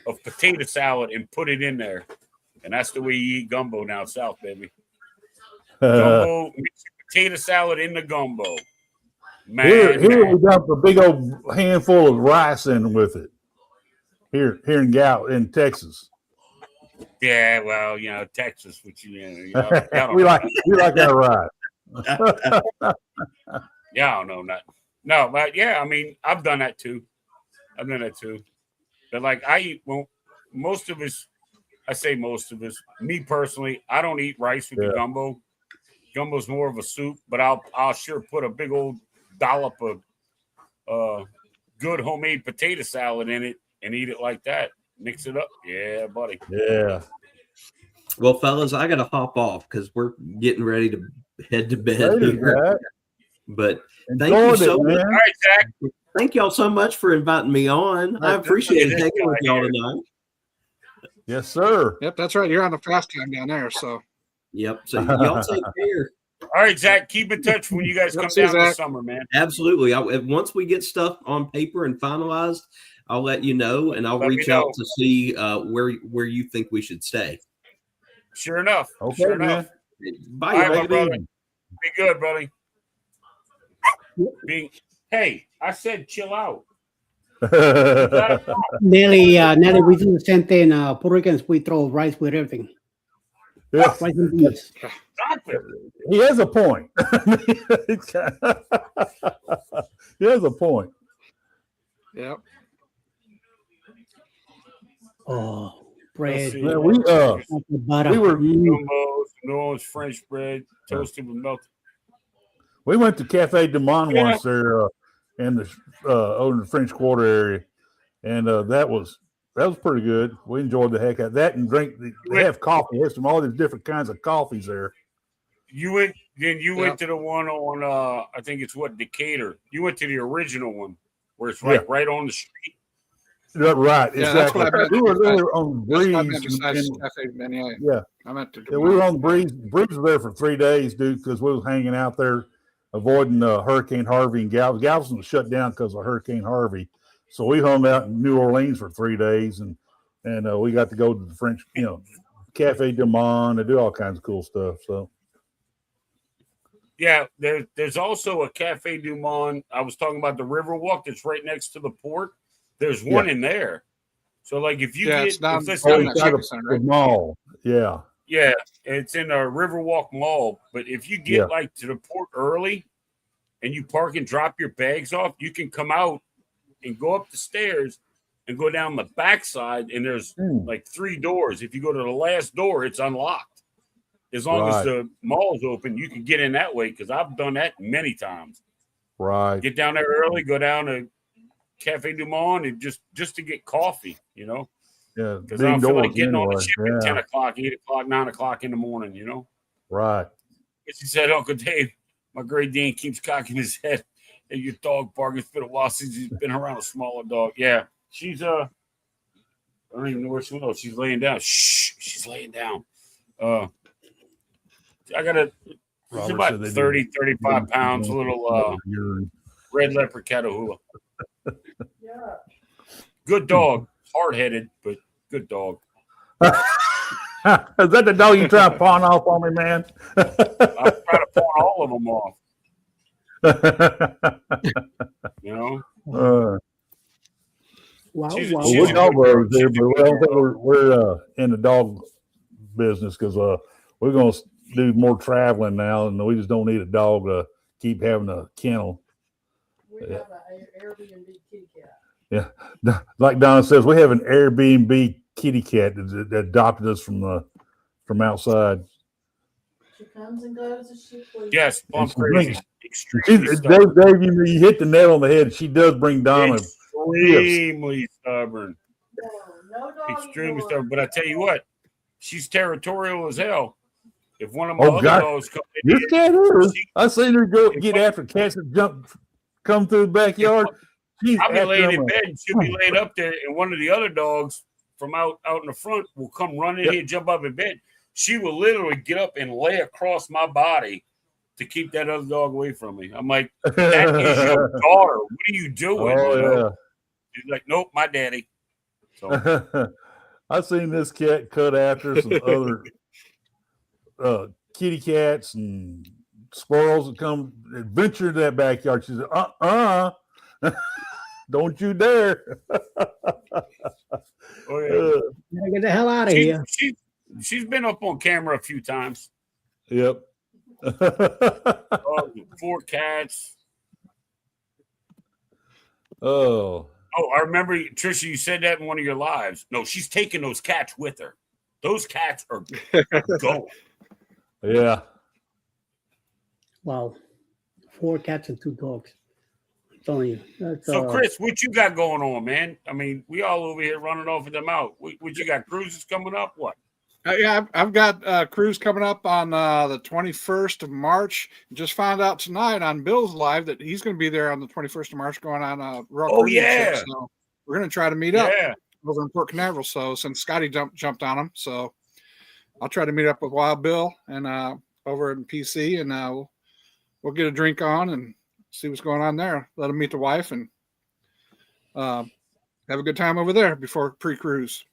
of potato salad and put it in there. And that's the way you eat gumbo down south, baby. Gumbo, mix potato salad in the gumbo. Man, here we dump a big old handful of rice in with it. Here in Texas. Yeah, well, Texas, which we like our rice. Yeah, I don't know that. No, but yeah, I mean, I've done that too. But like I eat, well, most of us, me personally, I don't eat rice with the gumbo. Gumbo's more of a soup, but I'll sure put a big old dollop of good homemade potato salad in it and eat it like that. Mix it up. Yeah, buddy. Yeah. Well, fellas, I got to hop off because we're getting ready to head to bed. But thank you so much. All right, Zach. Thank y'all so much for inviting me on. I appreciate it hanging with y'all tonight. Yes, sir. Yep, that's right. You're on the fast time down there, so. Yep. So y'all take care. All right, Zach. Keep in touch when you guys come down this summer, man. Absolutely. Once we get stuff on paper and finalized, I'll let you know, and I'll reach out to see where you think we should stay. Sure enough. Okay, sure man. enough. Bye, all right, my brother. Be good, buddy. Hey, I said chill out. Nelly, we do the same thing. Puerto Ricans, we throw rice with everything. Yeah. Rice and beans. Exactly. He has a point. He has a point. Yep. Oh, bread. Yeah, we were New Orleans French bread toasted with melted. We went to Cafe Du Monde once there in the over in the French Quarter area, and that was pretty good. We enjoyed the heck out of that and drink. They have coffee. They have all these different kinds of coffees there. You went to the one on I think it's Decatur. You went to the original one where it's right on the street. Right, yeah, exactly. That's what I meant. We were there on the breeze. Yeah, I meant to. Yeah, we were on the breeze. Breeze was there for 3 days, dude, because we was hanging out there, avoiding Hurricane Harvey and Galveston. Galveston was shut down because of Hurricane Harvey, so we hung out in New Orleans for 3 days, and we got to go to the French, Cafe Du Monde and do all kinds of cool stuff. So. Yeah, there's also a Cafe Du Monde. I was talking about the Riverwalk that's right next to the port. There's one in there. So, like, if you it's down the mall. Yeah. Yeah, it's in a Riverwalk Mall. But if you get, like, to the port early and you park and drop your bags off, you can come out and go up the stairs and go down the backside, and there's, like, 3 doors. If you go to the last door, it's unlocked. As long as the mall's open, you can get in that way because I've done that many times. Right. Get down there early, go down to Cafe Du Monde and just to get coffee, Yeah. Because I don't feel like getting on the ship at 10 o'clock, 8 o'clock, 9 o'clock in the morning, Right. But she said, Uncle Dave, my Great Dane keeps cocking his head at your dog barking. It's been a while since he's been around a smaller dog. Yeah. She's I don't even know where she went. She's laying down. Shh, she's laying down. I got she's about 30, 35 pounds, little red leopard Catahoula. Yeah. Good dog. Hard-headed, but good dog. Is that the dog you try to pawn off on me, man? I try to pawn all of them off. Wow. We're dog owners here, but I don't think we're in the dog business because we're going to do more traveling now, and we just don't need a dog to keep having a kennel. We have an Airbnb kitty cat. Yeah, like Donna says, we have an Airbnb kitty cat that adopted us from outside. She comes and goes as she pleases. Yes, I'm crazy. Dave, you hit the nail on the head. She does bring Donna. Extremely stubborn. No dog Extremely stubborn. But I tell you what, she's territorial as hell. If one of my other dogs comes in, your cat is. I seen her go get after cats that come through the backyard. I'll be laying in bed and she'll be laying up there, and one of the other dogs from out in the front will come running here, jump up in bed. she will literally get up and lay across my body to keep that other dog away from me. I'm like, that is your daughter. What are you doing? Oh, you know? yeah. She's like, nope, my daddy. So I seen this cat cut after some other kitty cats and squirrels that come adventure in that backyard. She said, don't you dare. oh, yeah. Gotta get the hell out of here. She's been up on camera a few times. Yep. 4 cats. Oh, I remember, Trisha, you said that in one of your lives. No, she's taking those cats with her. Those cats are going. yeah. Wow. 4 cats and 2 dogs. I'm telling you. That's, So, Chris, what you got going on, man? I mean, we all over here running off of them out. What you got? Cruises coming up? What? Yeah, I've got cruise coming up on the 21st of March. Just found out tonight on Bill's Live that he's going to be there on the 21st of March going on a Royal Cruising trip. So we're going to try to meet up over in Port Canaveral. So since Scotty jumped on him, so I'll try to meet up with Wild Bill and over in PC, and we'll get a drink on and see what's going on there. Let him meet the wife and have a good time over there before pre-cruise.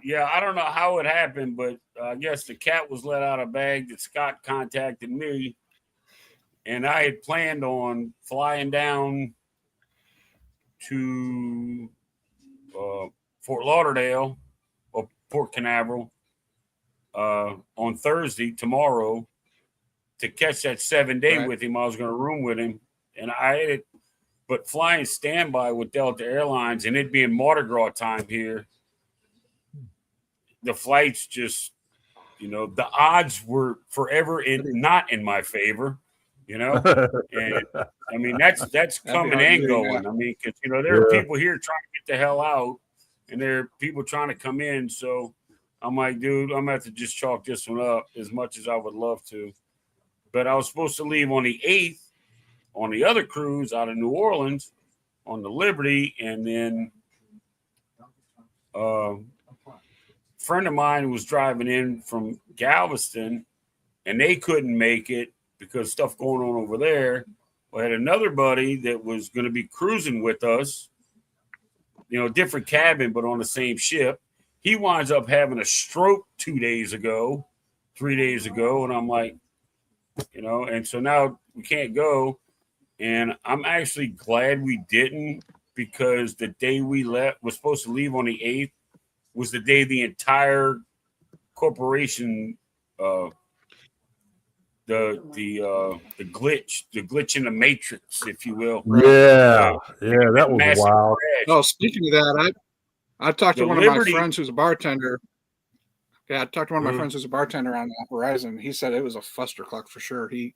Yeah, I don't know how it happened, but I guess the cat was let out of bag that Scott contacted me, and I had planned on flying down to Fort Lauderdale or Port Canaveral on Thursday, tomorrow, to catch that 7-day with him. I was going to room with him, and but flying standby with Delta Airlines and it being Mardi Gras time here, the flights just, the odds were forever not in my favor, and I mean, that's coming and going. I mean, because, there are people here trying to get the hell out and there are people trying to come in. So I'm like, dude, I'm going to have to just chalk this one up as much as I would love to. But I was supposed to leave on the 8th on the other cruise out of New Orleans on the Liberty. And then friend of mine was driving in from Galveston and they couldn't make it because stuff going on over there. We had another buddy that was going to be cruising with us, different cabin, but on the same ship. He winds up having a stroke 3 days ago. And I'm like, and so now we can't go. And I'm actually glad we didn't, because the day we left, was supposed to leave on the 8th, was the day the entire corporation, the glitch in the matrix, if you will. Yeah, that was wild. Oh, speaking of that, I talked to one of my friends who's a bartender. Yeah, I talked to one of my friends who's a bartender on Horizon. He said it was a fustercluck for sure. He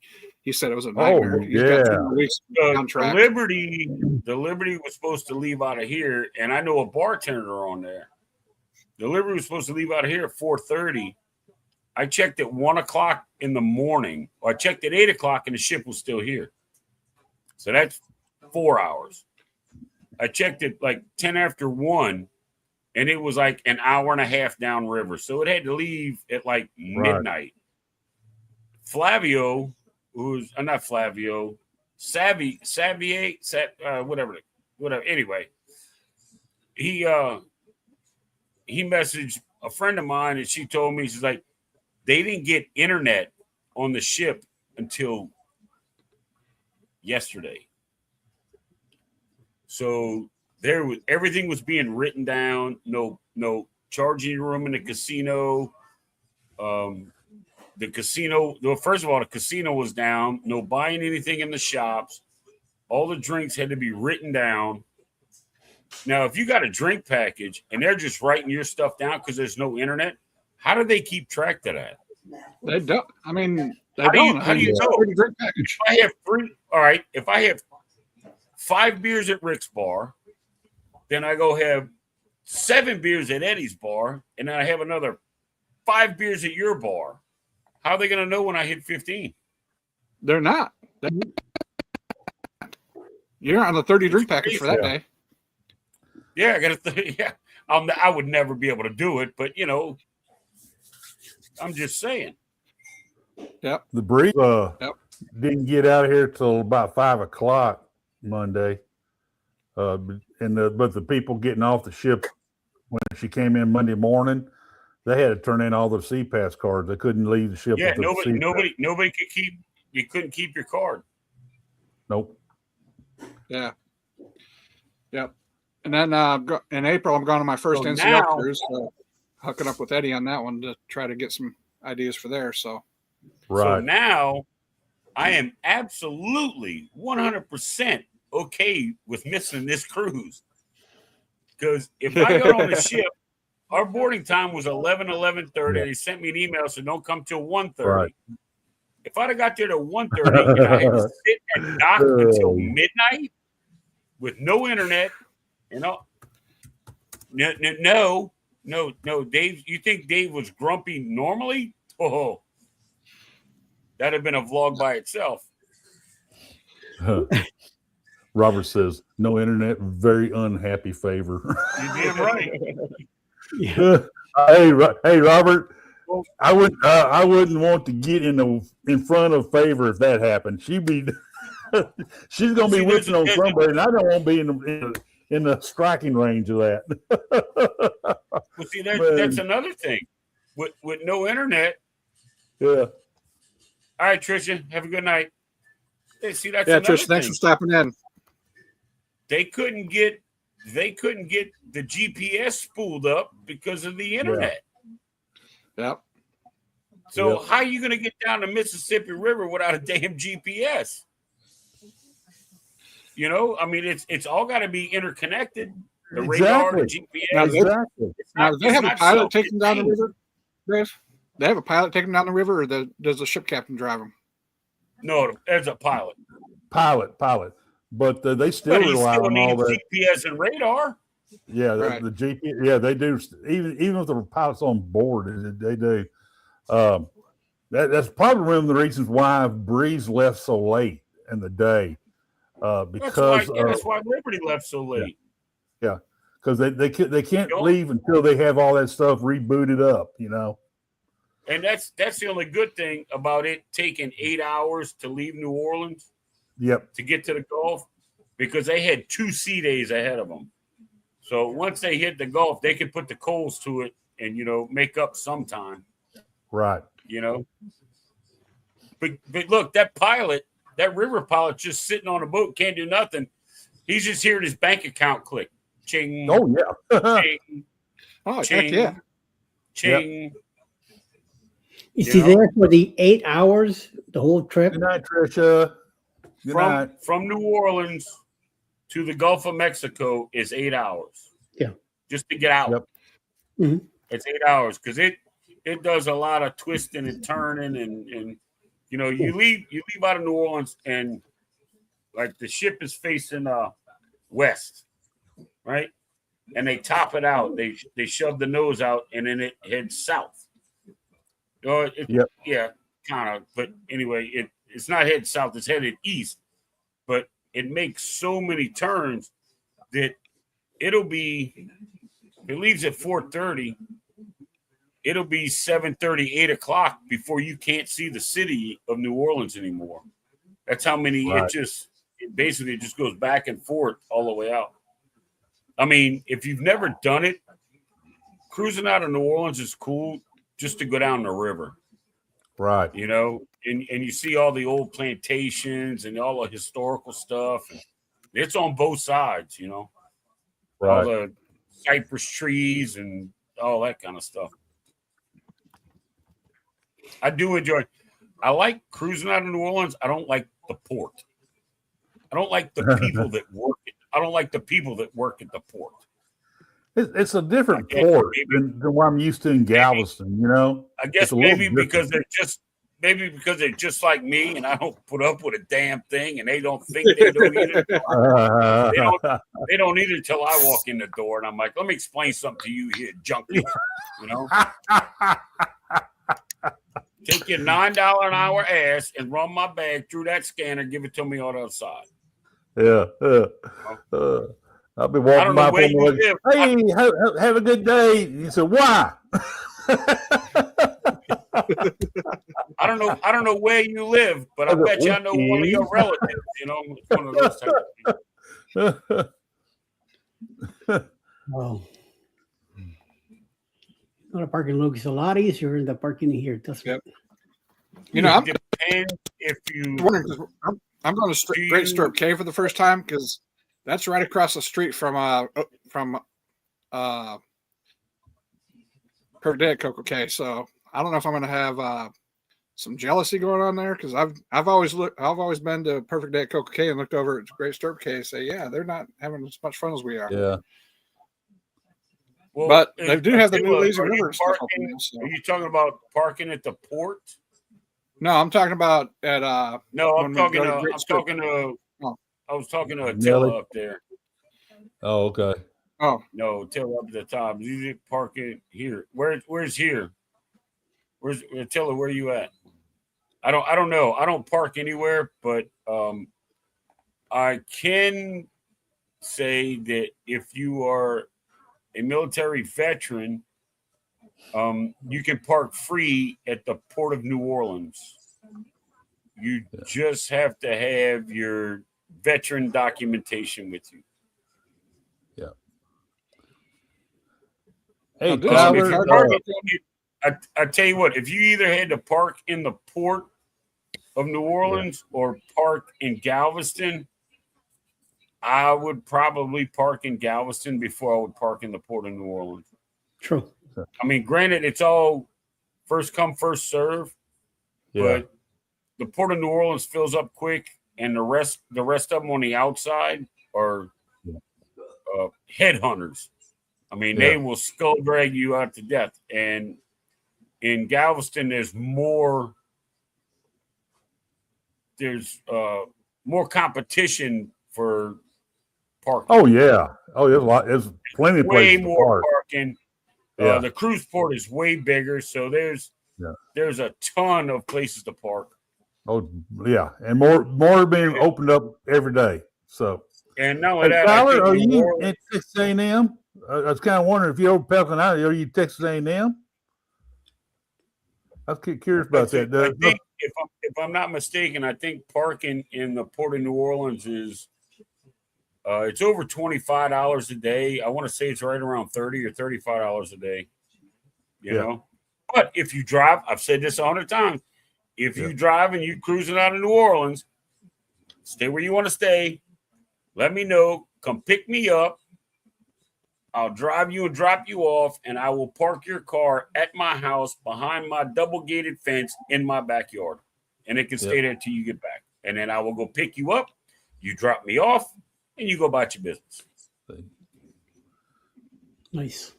said it was a nightmare. He's got 2 weeks on track. The Liberty was supposed to leave out of here, and I know a bartender on there. The Liberty was supposed to leave out of here at 4:30. I checked at 1 o'clock in the morning. Or I checked at 8 o'clock, and the ship was still here. So that's 4 hours. I checked at like 10 after 1, and it was like an hour and a half downriver. So it had to leave at like midnight. Flavio, who's not Flavio, whatever. Anyway, he messaged a friend of mine, and she told me, she's like, they didn't get internet on the ship until yesterday. So everything was being written down. No charging room in the casino. The casino, first of all, the casino was down. No buying anything in the shops. All the drinks had to be written down. Now, if you got a drink package and they're just writing your stuff down because there's no internet, how do they keep track of that? They don't. I mean, they don't. How do you know? Drink package? If I have 3, all right. If I have 5 beers at Rick's bar, then I go have 7 beers at Eddie's bar, and then I have another 5 beers at your bar. How are they going to know when I hit 15? They're not. You're on the 30 drink package for that day. Yeah, I got to. Yeah, I would never be able to do it, but I'm just saying. Yep. The Breeze didn't get out of here till about 5 o'clock Monday. But the people getting off the ship when she came in Monday morning, they had to turn in all their CPAS cards. They couldn't leave the ship. Yeah, nobody could keep. You couldn't keep your card. Nope. Yeah. Yep. And then in April, I'm going on my first NCL cruise. So hooking up with Eddie on that one to try to get some ideas for there. So, right. So now I am absolutely 100% okay with missing this cruise. Because if I got on the ship, our boarding time was 11:30. Yeah. They sent me an email, so don't come till 1:30. Right. If I'd have got there to 1:30 and I had to sit and dock until midnight with no internet, no, Dave, you think Dave was grumpy normally? Oh, that'd have been a vlog by itself. Robert says, no internet, very unhappy favor. You damn right. Yeah. Hey, Robert, I wouldn't want to get in front of Favor if that happened. She's gonna be whipping on somebody, and I don't want to be in the striking range of that. Well, see, that's another thing with no internet. Yeah. All right, Tricia, have a good night. Hey, see, that's Tricia, thanks for stopping in. They couldn't get the GPS spooled up because of the internet. Yep. So how are you going to get down the Mississippi River without a damn GPS? You know, I mean, it's all got to be interconnected. The radar, the GPS. Now, do they have a pilot taking down the river, Chris? They have a pilot taking down the river, or does the ship captain drive them? No, there's a pilot. Pilot. But they still rely on all that GPS and radar. Yeah, right. The GPS. Yeah, they do. Even if the pilot's on board, they do. That's probably one of the reasons why Breeze left so late in the day. Because that's why Liberty left so late. Yeah, because they can't leave until they have all that stuff rebooted up. You know. And that's the only good thing about it taking 8 hours to leave New Orleans. Yep. To get to the Gulf, because they had 2 sea days ahead of them. So once they hit the Gulf, they could put the coals to it and, make up some time. Right. But look, that river pilot just sitting on a boat, can't do nothing. He's just hearing his bank account click. Ching. Oh, yeah. Ching. Oh, ching. Heck yeah. Ching. Yep. Is he there for the 8 hours, the whole trip? Good night, Tricia. From New Orleans to the Gulf of Mexico is 8 hours. Yeah. Just to get out. Yep. Mm-hmm. It's 8 hours because it does a lot of twisting and turning and you leave out of New Orleans and like the ship is facing west, right? And they top it out. They shove the nose out and then it heads south. Yeah, kind of. But anyway, it's not headed south, it's headed east. But it makes so many turns that it'll be, if it leaves at 4:30, it'll be 7:30, 8 o'clock before you can't see the city of New Orleans anymore. That's how many, right. It basically just goes back and forth all the way out. I mean, if you've never done it, cruising out of New Orleans is cool just to go down the river. Right. And you see all the old plantations and all the historical stuff. And it's on both sides, Right. All the cypress trees and all that kind of stuff. I do enjoy. I like cruising out of New Orleans. I don't like the port. I don't like the people that work it. I don't like the people that work at the port. It's a different port than what I'm used to in Galveston, I guess maybe because they're just like me, and I don't put up with a damn thing, and they don't think they do either. They don't either until I walk in the door, and I'm like, let me explain something to you here, junkie. Take your $9 an hour ass and run my bag through that scanner, give it to me on the other side. Yeah. I'll be walking by. Hey, have a good day. You said, why? I don't know where you live, but I bet you I know one of your relatives. You know, it's one of those type of things. Oh. The parking looks a lot easier than the parking here. Doesn't Yep. it? You know, It depends if you. I'm going to Great Stirrup Cave for the first time because that's right across the street from Perfect Day at Coco Cay. So I don't know if I'm going to have some jealousy going on there because I've always been to Perfect Day at Coco Cay and looked over at Great Stirrup Cay and say, yeah, they're not having as much fun as we are. Yeah. Well, But they do have the new Lazy are you River stuff. Are you talking about parking at the port? No, I'm talking about at No, I when was we go to Great Stirrup. talking to Attila Nelly? up there. Oh, okay. Oh, No, Attila up at the top. You park it here. Where's here? Where's Attila? Where are you at? I don't know. I don't park anywhere, but I can say that if you are a military veteran, you can park free at the Port of New Orleans. You just have to have your veteran documentation with you. Yeah. Hey, Tyler, I tell you what, if you either had to park in the Port of New Orleans or park in Galveston, I would probably park in Galveston before I would park in the Port of New Orleans. True. I mean, granted, it's all first come, first serve, but the Port of New Orleans fills up quick, and the rest of them on the outside are headhunters. I mean, they will skull drag you out to death. And in Galveston, there's more competition for parking. Oh yeah. Oh, there's a lot. There's plenty of Way places more to park. parking. Yeah. The cruise port is way bigger, so there's a ton of places to park. Oh yeah, and more being opened up every day. So, and not only that, Tyler, are you at Texas A&M? I was kind of wondering if you're over Pelican Island. Are you Texas A&M? I was curious about that. I think if I'm not mistaken, I think parking in the Port of New Orleans is it's over $25 a day. I want to say it's right around $30 or $35 a day. You know, but if you drive, I've said this 100 times. If you drive and you're cruising out of New Orleans, stay where you want to stay. Let me know. Come pick me up. I'll drive you and drop you off, and I will park your car at my house behind my double-gated fence in my backyard. And it can stay there until you get back. And then I will go pick you up. You drop me off, and you go about your business. Nice.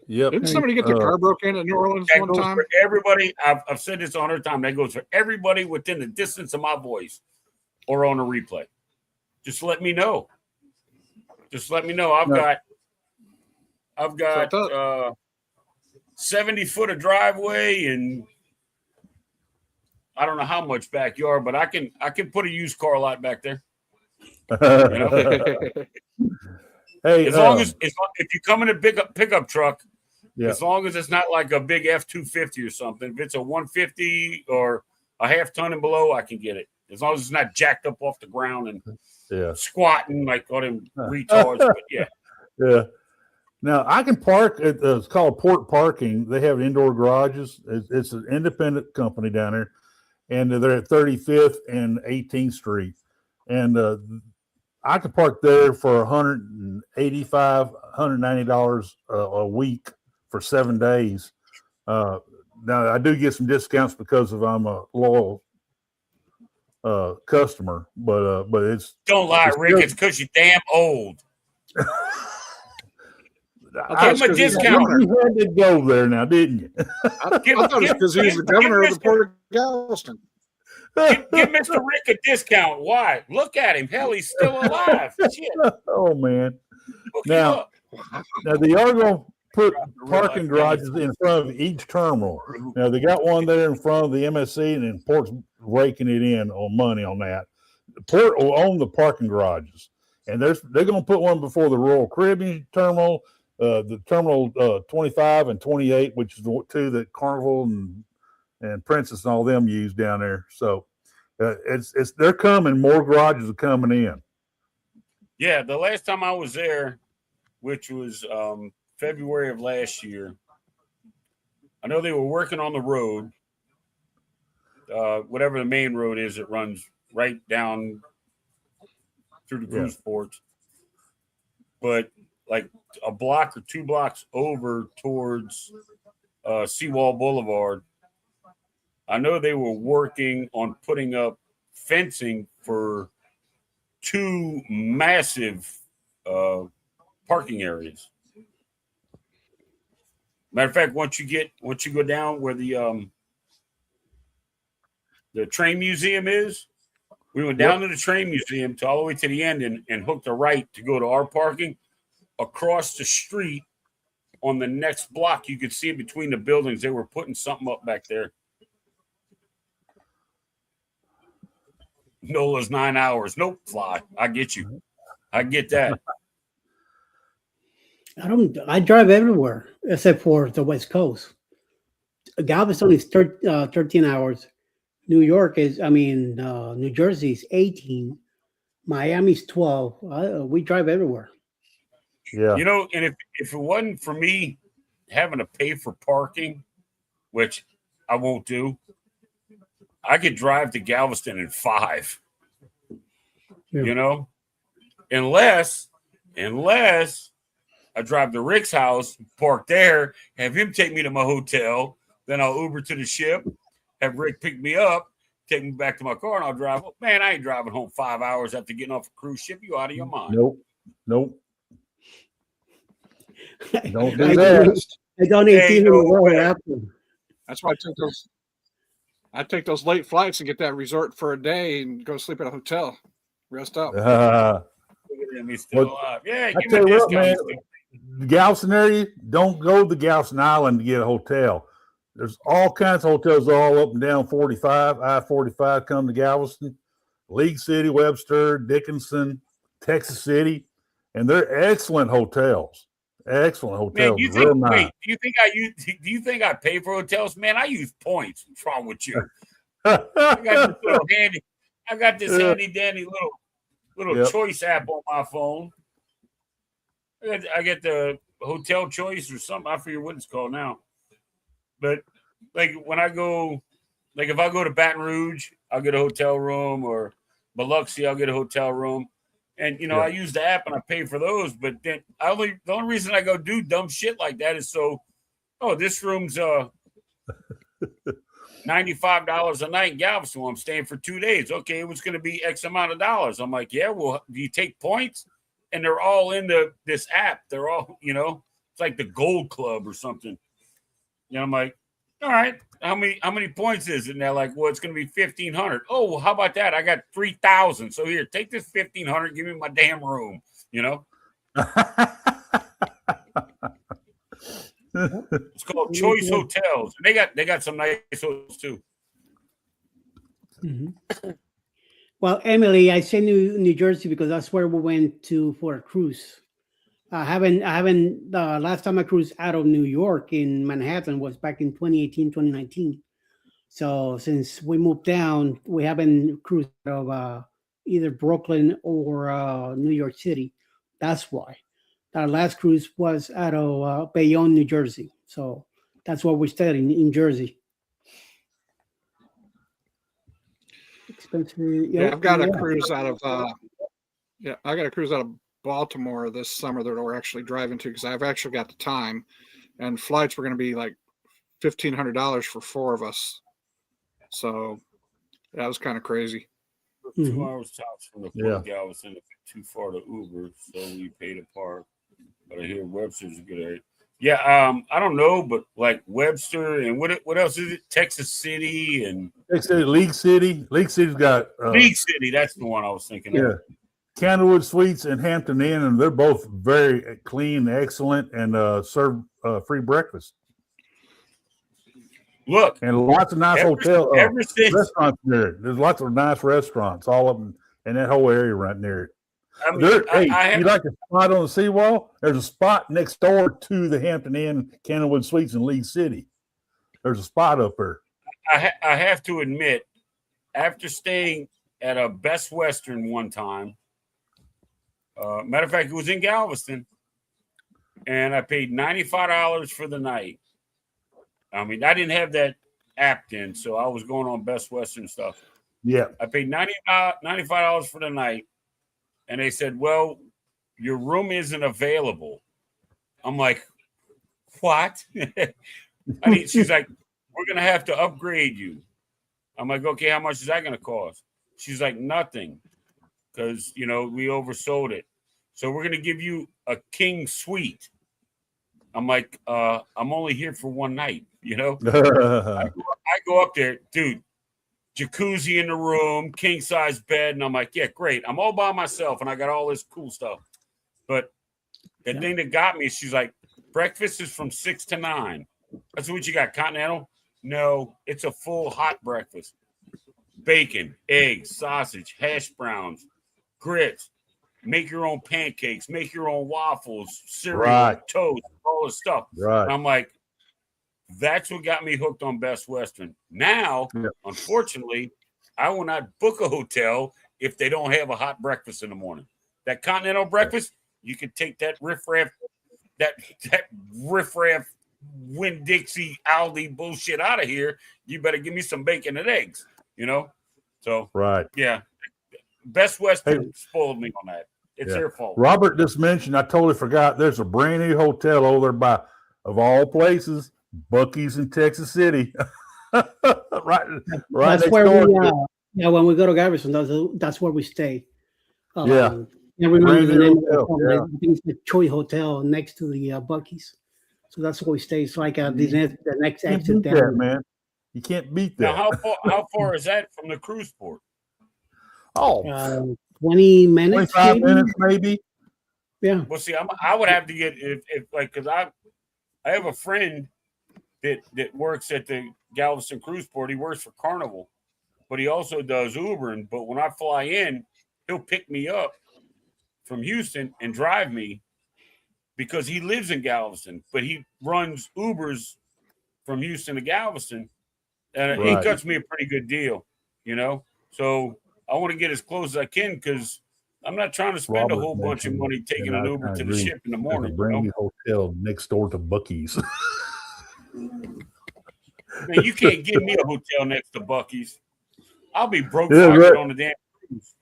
Yep. Didn't somebody get their car broken in New Orleans That one goes time? for everybody. I've said this 100 times. That goes for everybody within the distance of my voice or on a replay. Just let me know. Just let me know. I've got 70 foot of driveway and I don't know how much backyard, but I can put a used car lot back there. You know? Hey, as long as if you come in a pickup truck, Yeah. As long as it's not like a big F-250 or something. If it's a 150 or a half ton and below, I can get it. As long as it's not jacked up off the ground and squatting like all them retards. But yeah. Yeah. Now, I can park at it's called Port Parking. They have indoor garages. It's an independent company down there, and they're at 35th and 18th Street. And I could park there for $185, $190 a week for 7 days. Now, I do get some discounts because I'm a loyal customer, but it's don't lie, Rick. It's because you're damn old. I give him a discount. You had to go there now, didn't you? I thought it was because he was the governor of the Port of Galveston. Give Mr. Rick a discount. Why? Look at him. Hell, he's still alive. Shit. Oh man. Now they are going to put parking garages in front of each terminal. Now they got one there in front of the MSC, and then Port's raking it in on money on that. The Port will own the parking garages, and they're going to put one before the Royal Caribbean terminal, the terminal 25 and 28, which is the two that Carnival and and Princess and all them use down there. So it's they're coming. More garages are coming in. Yeah, the last time I was there, which was February of last year, I know they were working on the road, whatever the main road is that runs right down through the cruise ports. But like a block or 2 blocks over towards Seawall Boulevard, I know they were working on putting up fencing for 2 massive parking areas. Matter of fact, once you go down where the train museum is, we went down to the train museum to all the way to the end and hooked a right to go to our parking. Across the street on the next block, you could see between the buildings, they were putting something up back there. NOLA's 9 hours. Nope, fly. I get you. I get that. I drive everywhere except for the West Coast. Galveston is 13 hours. New York is, New Jersey is 18. Miami's 12. We drive everywhere. Yeah. You know, and if it wasn't for me having to pay for parking, which I won't do, I could drive to Galveston in 5. Yeah. You know, unless I drive to Rick's house, park there, have him take me to my hotel, then I'll Uber to the ship, have Rick pick me up, take me back to my car, and I'll drive. Man, I ain't driving home 5 hours after getting off a cruise ship. You out of your mind? Nope. Don't do that. I don't even after. That's why I take those late flights and get that resort for a day and go sleep at a hotel, rest up. Yeah, I tell you what, man, the Galveston area, don't go to the Galveston Island to get a hotel. There's all kinds of hotels all up and down 45, I-45 come to Galveston, League City, Webster, Dickinson, Texas City, and they're excellent hotels. Excellent hotels. Man, do you think I pay for hotels? Man, I use points. What's wrong with you? I got this handy dandy little choice app on my phone. I get the hotel choice or something. I forget what it's called now. But like when I go, like if I go to Baton Rouge, I'll get a hotel room, or Biloxi, I'll get a hotel room. And, you know, I use the app and I pay for those. But then the only reason I go do dumb shit like that is this room's $95 a night in Galveston. I'm staying for 2 days. Okay, it was going to be X amount of dollars. I'm like, yeah, well, do you take points? And they're all in this app. They're all, you know, it's like the Gold Club or something. You know, I'm like, all right, how many points is it? And they're like, well, it's going to be 1,500. Oh, well, how about that? I got 3,000. So here, take this 1,500. Give me my damn room. You know, it's called Choice Hotels. They got some nice hotels too. Mm-hmm. Well, Emily, I say New Jersey because that's where we went to for a cruise. I haven't. The last time I cruised out of New York in Manhattan was back in 2018, 2019. So since we moved down, we haven't cruised out of either Brooklyn or New York City. That's why. Our last cruise was out of Bayonne, New Jersey. So that's why we stayed in Jersey. Expensive. Yeah, I've got a cruise out of. I got a cruise out of Baltimore this summer that we're actually driving to because I've actually got the time, and flights were going to be like $1,500 for 4 of us. So that was kind of crazy. 2 hours tops from the Port of Galveston. If it's too far to Uber, so we pay to park. But I hear Webster's a good area. Yeah, I don't know, but like Webster and what else is it? Texas City and League City. League City's got League City. That's the one I was thinking of. Candlewood Suites and Hampton Inn, and they're both very clean, excellent, and serve free breakfast. Look, and lots of nice hotel restaurants there. There's lots of nice restaurants all up in that whole area right near it. I mean, you like a spot on the seawall? There's a spot next door to the Hampton Inn, Candlewood Suites in League City. There's a spot up there. I have to admit, after staying at a Best Western one time, matter of fact, it was in Galveston, and I paid $95 for the night. I mean, I didn't have that app then, so I was going on Best Western stuff. Yeah. I paid $95 for the night, and they said, well, your room isn't available. I'm like, what? She's like, we're going to have to upgrade you. I'm like, okay, how much is that going to cost? She's like, nothing, because, we oversold it. So we're going to give you a king suite. I'm like, I'm only here for one night, I go up there, dude, jacuzzi in the room, king size bed. And I'm like, yeah, great. I'm all by myself and I got all this cool stuff. But the thing that got me, she's like, breakfast is from 6 to 9. I said, what you got, continental? No, it's a full hot breakfast. Bacon, eggs, sausage, hash browns, grits. Make your own pancakes, make your own waffles, cereal, toast, all this stuff. Right. And I'm like, that's what got me hooked on Best Western. Now, unfortunately, I will not book a hotel if they don't have a hot breakfast in the morning. That continental breakfast, you can take that riffraff Winn-Dixie Aldi bullshit out of here. You better give me some bacon and eggs, So, yeah. Best Western spoiled me on that. It's their fault. Robert just mentioned, I totally forgot, there's a brand new hotel over there by, of all places, Buc-ee's in Texas City. right that's where when we go to Galveston, that's where we stay. I remember the name of the hotel. I think it's the Choi Hotel next to the Buc-ee's. So that's where we stay. It's like the next exit down. That, man. You can't beat that. Now, how far is that from the cruise port? 20 minutes, 25 minutes maybe. Yeah. Well, see, I would have to get if because I have a friend that works at the Galveston cruise port. He works for Carnival, but he also does Ubering. But when I fly in, he'll pick me up from Houston and drive me because he lives in Galveston, but he runs Ubers from Houston to Galveston, and he cuts me a pretty good deal, So I want to get as close as I can because I'm not trying to spend a whole bunch of money taking an Uber to the ship in the morning. Brand new hotel next door to Buc-ee's. Man, you can't give me a hotel next to Buc-ee's. I'll be broke on the damn cruise.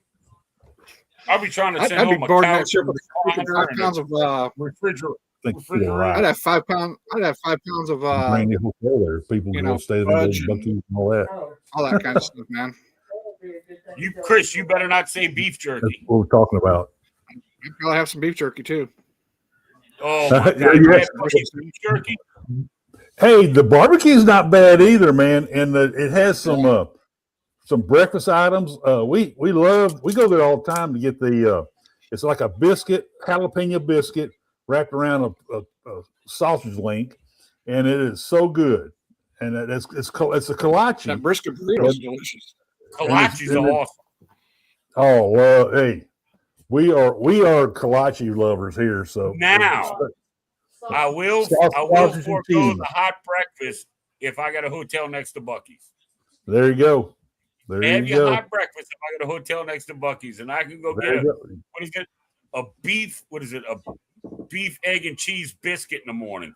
I'll be trying to send home a couch with 5 pounds of refrigerator. I'd have 5 pounds. I'd have 5 pounds of brand new hotel there. People go stay there, Buc-ee's and all that. All that kind of stuff, man. Chris, you better not say beef jerky. That's what we're talking about. You probably have some beef jerky too. Oh my God! Beef jerky. Hey, the barbecue's not bad either, man, and it has some breakfast items. We go there all the time to get the. It's like a biscuit, jalapeno biscuit wrapped around a sausage link, and it is so good. And it's a kolache. That brisket burrito is delicious. Kolache's awesome. Oh well, hey, we are kolache lovers here. So now I will forego the hot breakfast if I got a hotel next to Buc-ee's. There you go. Have your hot breakfast if I got a hotel next to Buc-ee's, and I can go get a beef. What is it? A beef, egg, and cheese biscuit in the morning.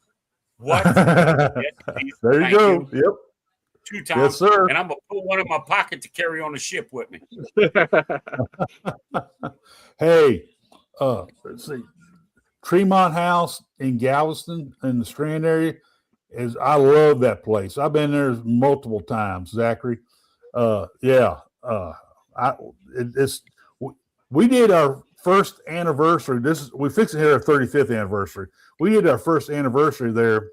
What? Yes, there you go. Yep. 2 times. Yes, sir. And I'm gonna put one in my pocket to carry on the ship with me. Hey, let's see. Tremont House in Galveston in the Strand area I love that place. I've been there multiple times, Zachary. We did our first anniversary. We fixed it here our 35th anniversary. We did our first anniversary there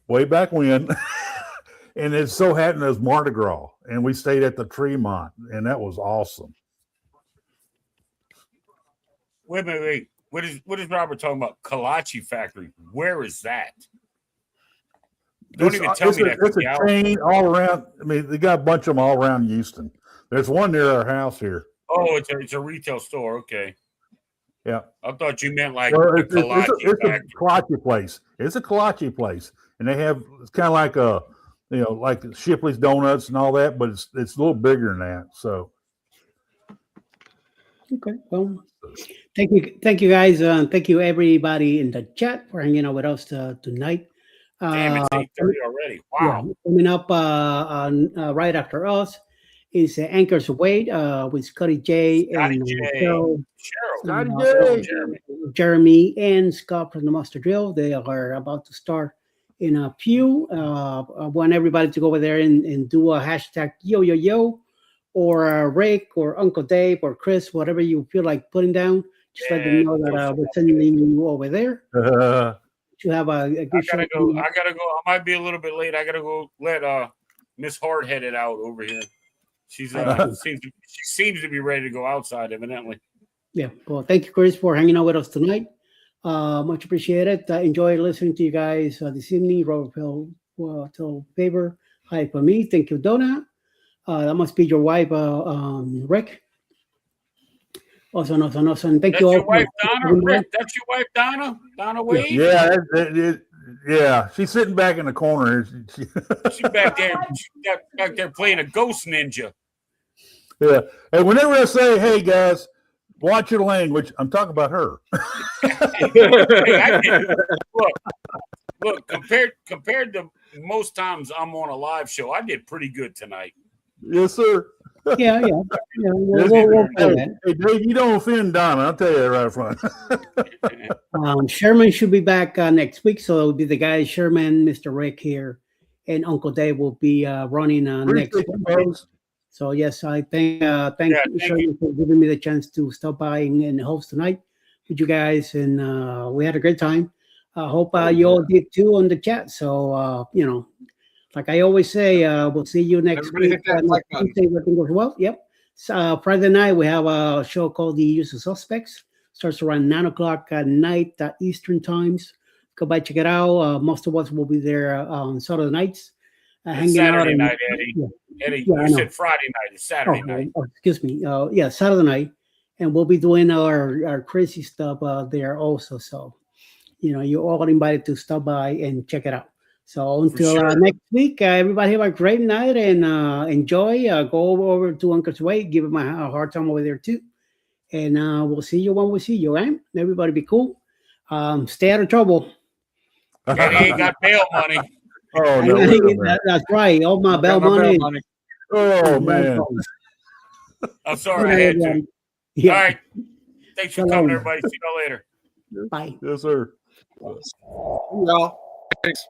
way back when. And it so happened it was Mardi Gras, and we stayed at the Tremont, and that was awesome. Wait. What is Robert talking about? Kolache Factory. Where is that? Don't even tell me that. It's a chain all around. I mean, they got a bunch of them all around Houston. There's one near our house here. Oh, it's a retail store. Okay. Yeah. I thought you meant like it's a kolache place. It's a kolache place, and they have it's kind of like like Shipley's Donuts and all that, but it's a little bigger than that. So. Okay. Well, thank you guys. Thank you everybody in the chat for hanging out with us tonight. Damn, it's 8:30 already. Wow. Yeah, coming up right after us is Anchors Away with Scotty J Scotty and J. Jeremy and Scott from the Master Drill. They are about to start in a few. I want everybody to go over there and do a hashtag yo, or Rick or Uncle Dave or Chris, whatever you feel like putting down. Just let them know that we're sending you over there. To have a good show. I gotta go. I might be a little bit late. I gotta go let Miss Hardheaded out over here. She's she seems to be ready to go outside, evidently. Yeah. Well, thank you, Chris, for hanging out with us tonight. Much appreciated. Enjoy listening to you guys this evening. Robert till favor. Hi for me. Thank you, Donna. That must be your wife, Rick. Awesome. Thank you all. Your wife, Donna? Rick, that's your wife, Donna? Donna Wade? Yeah, yeah. She's sitting back in the corner. She's back there. She's back there playing a ghost ninja. Yeah. And whenever I say, "Hey guys, watch your language," I'm talking about her. Look. Compared to most times I'm on a live show, I did pretty good tonight. Yes, sir. Yeah. We'll hey, Dave, you don't offend Donna. I'll tell you that right front. Sherman should be back next week, so it'll be the guys Sherman, Mr. Rick here, and Uncle Dave will be running next week. So yes, I thank Sherman for giving me the chance to stop by and host tonight with you guys, and we had a great time. I hope you all did too on the chat. So like I always say, we'll see you next week. Everything goes well. Yep. Friday night, we have a show called The Usual Suspects. Starts around 9 o'clock at night, Eastern times. Go by, check it out. Most of us will be there on Saturday nights. Hanging Saturday out night, Eddie. Eddie, you said Friday night. It's Saturday night. Excuse me. Saturday night. And we'll be doing our crazy stuff there also. So, you're all invited to stop by and check it out. So until next week, everybody have a great night and enjoy. Go over to Uncle's Way, give him a hard time over there too. And we'll see you when we see you, right? Everybody be cool. Stay out of trouble. Eddie ain't got bail money. Oh, no. That's right. All my bail money. Oh, man. I'm sorry. I had to. Yeah. All right. Thanks for coming, everybody. See y'all later. Bye. Yes, sir. Y'all. Thanks.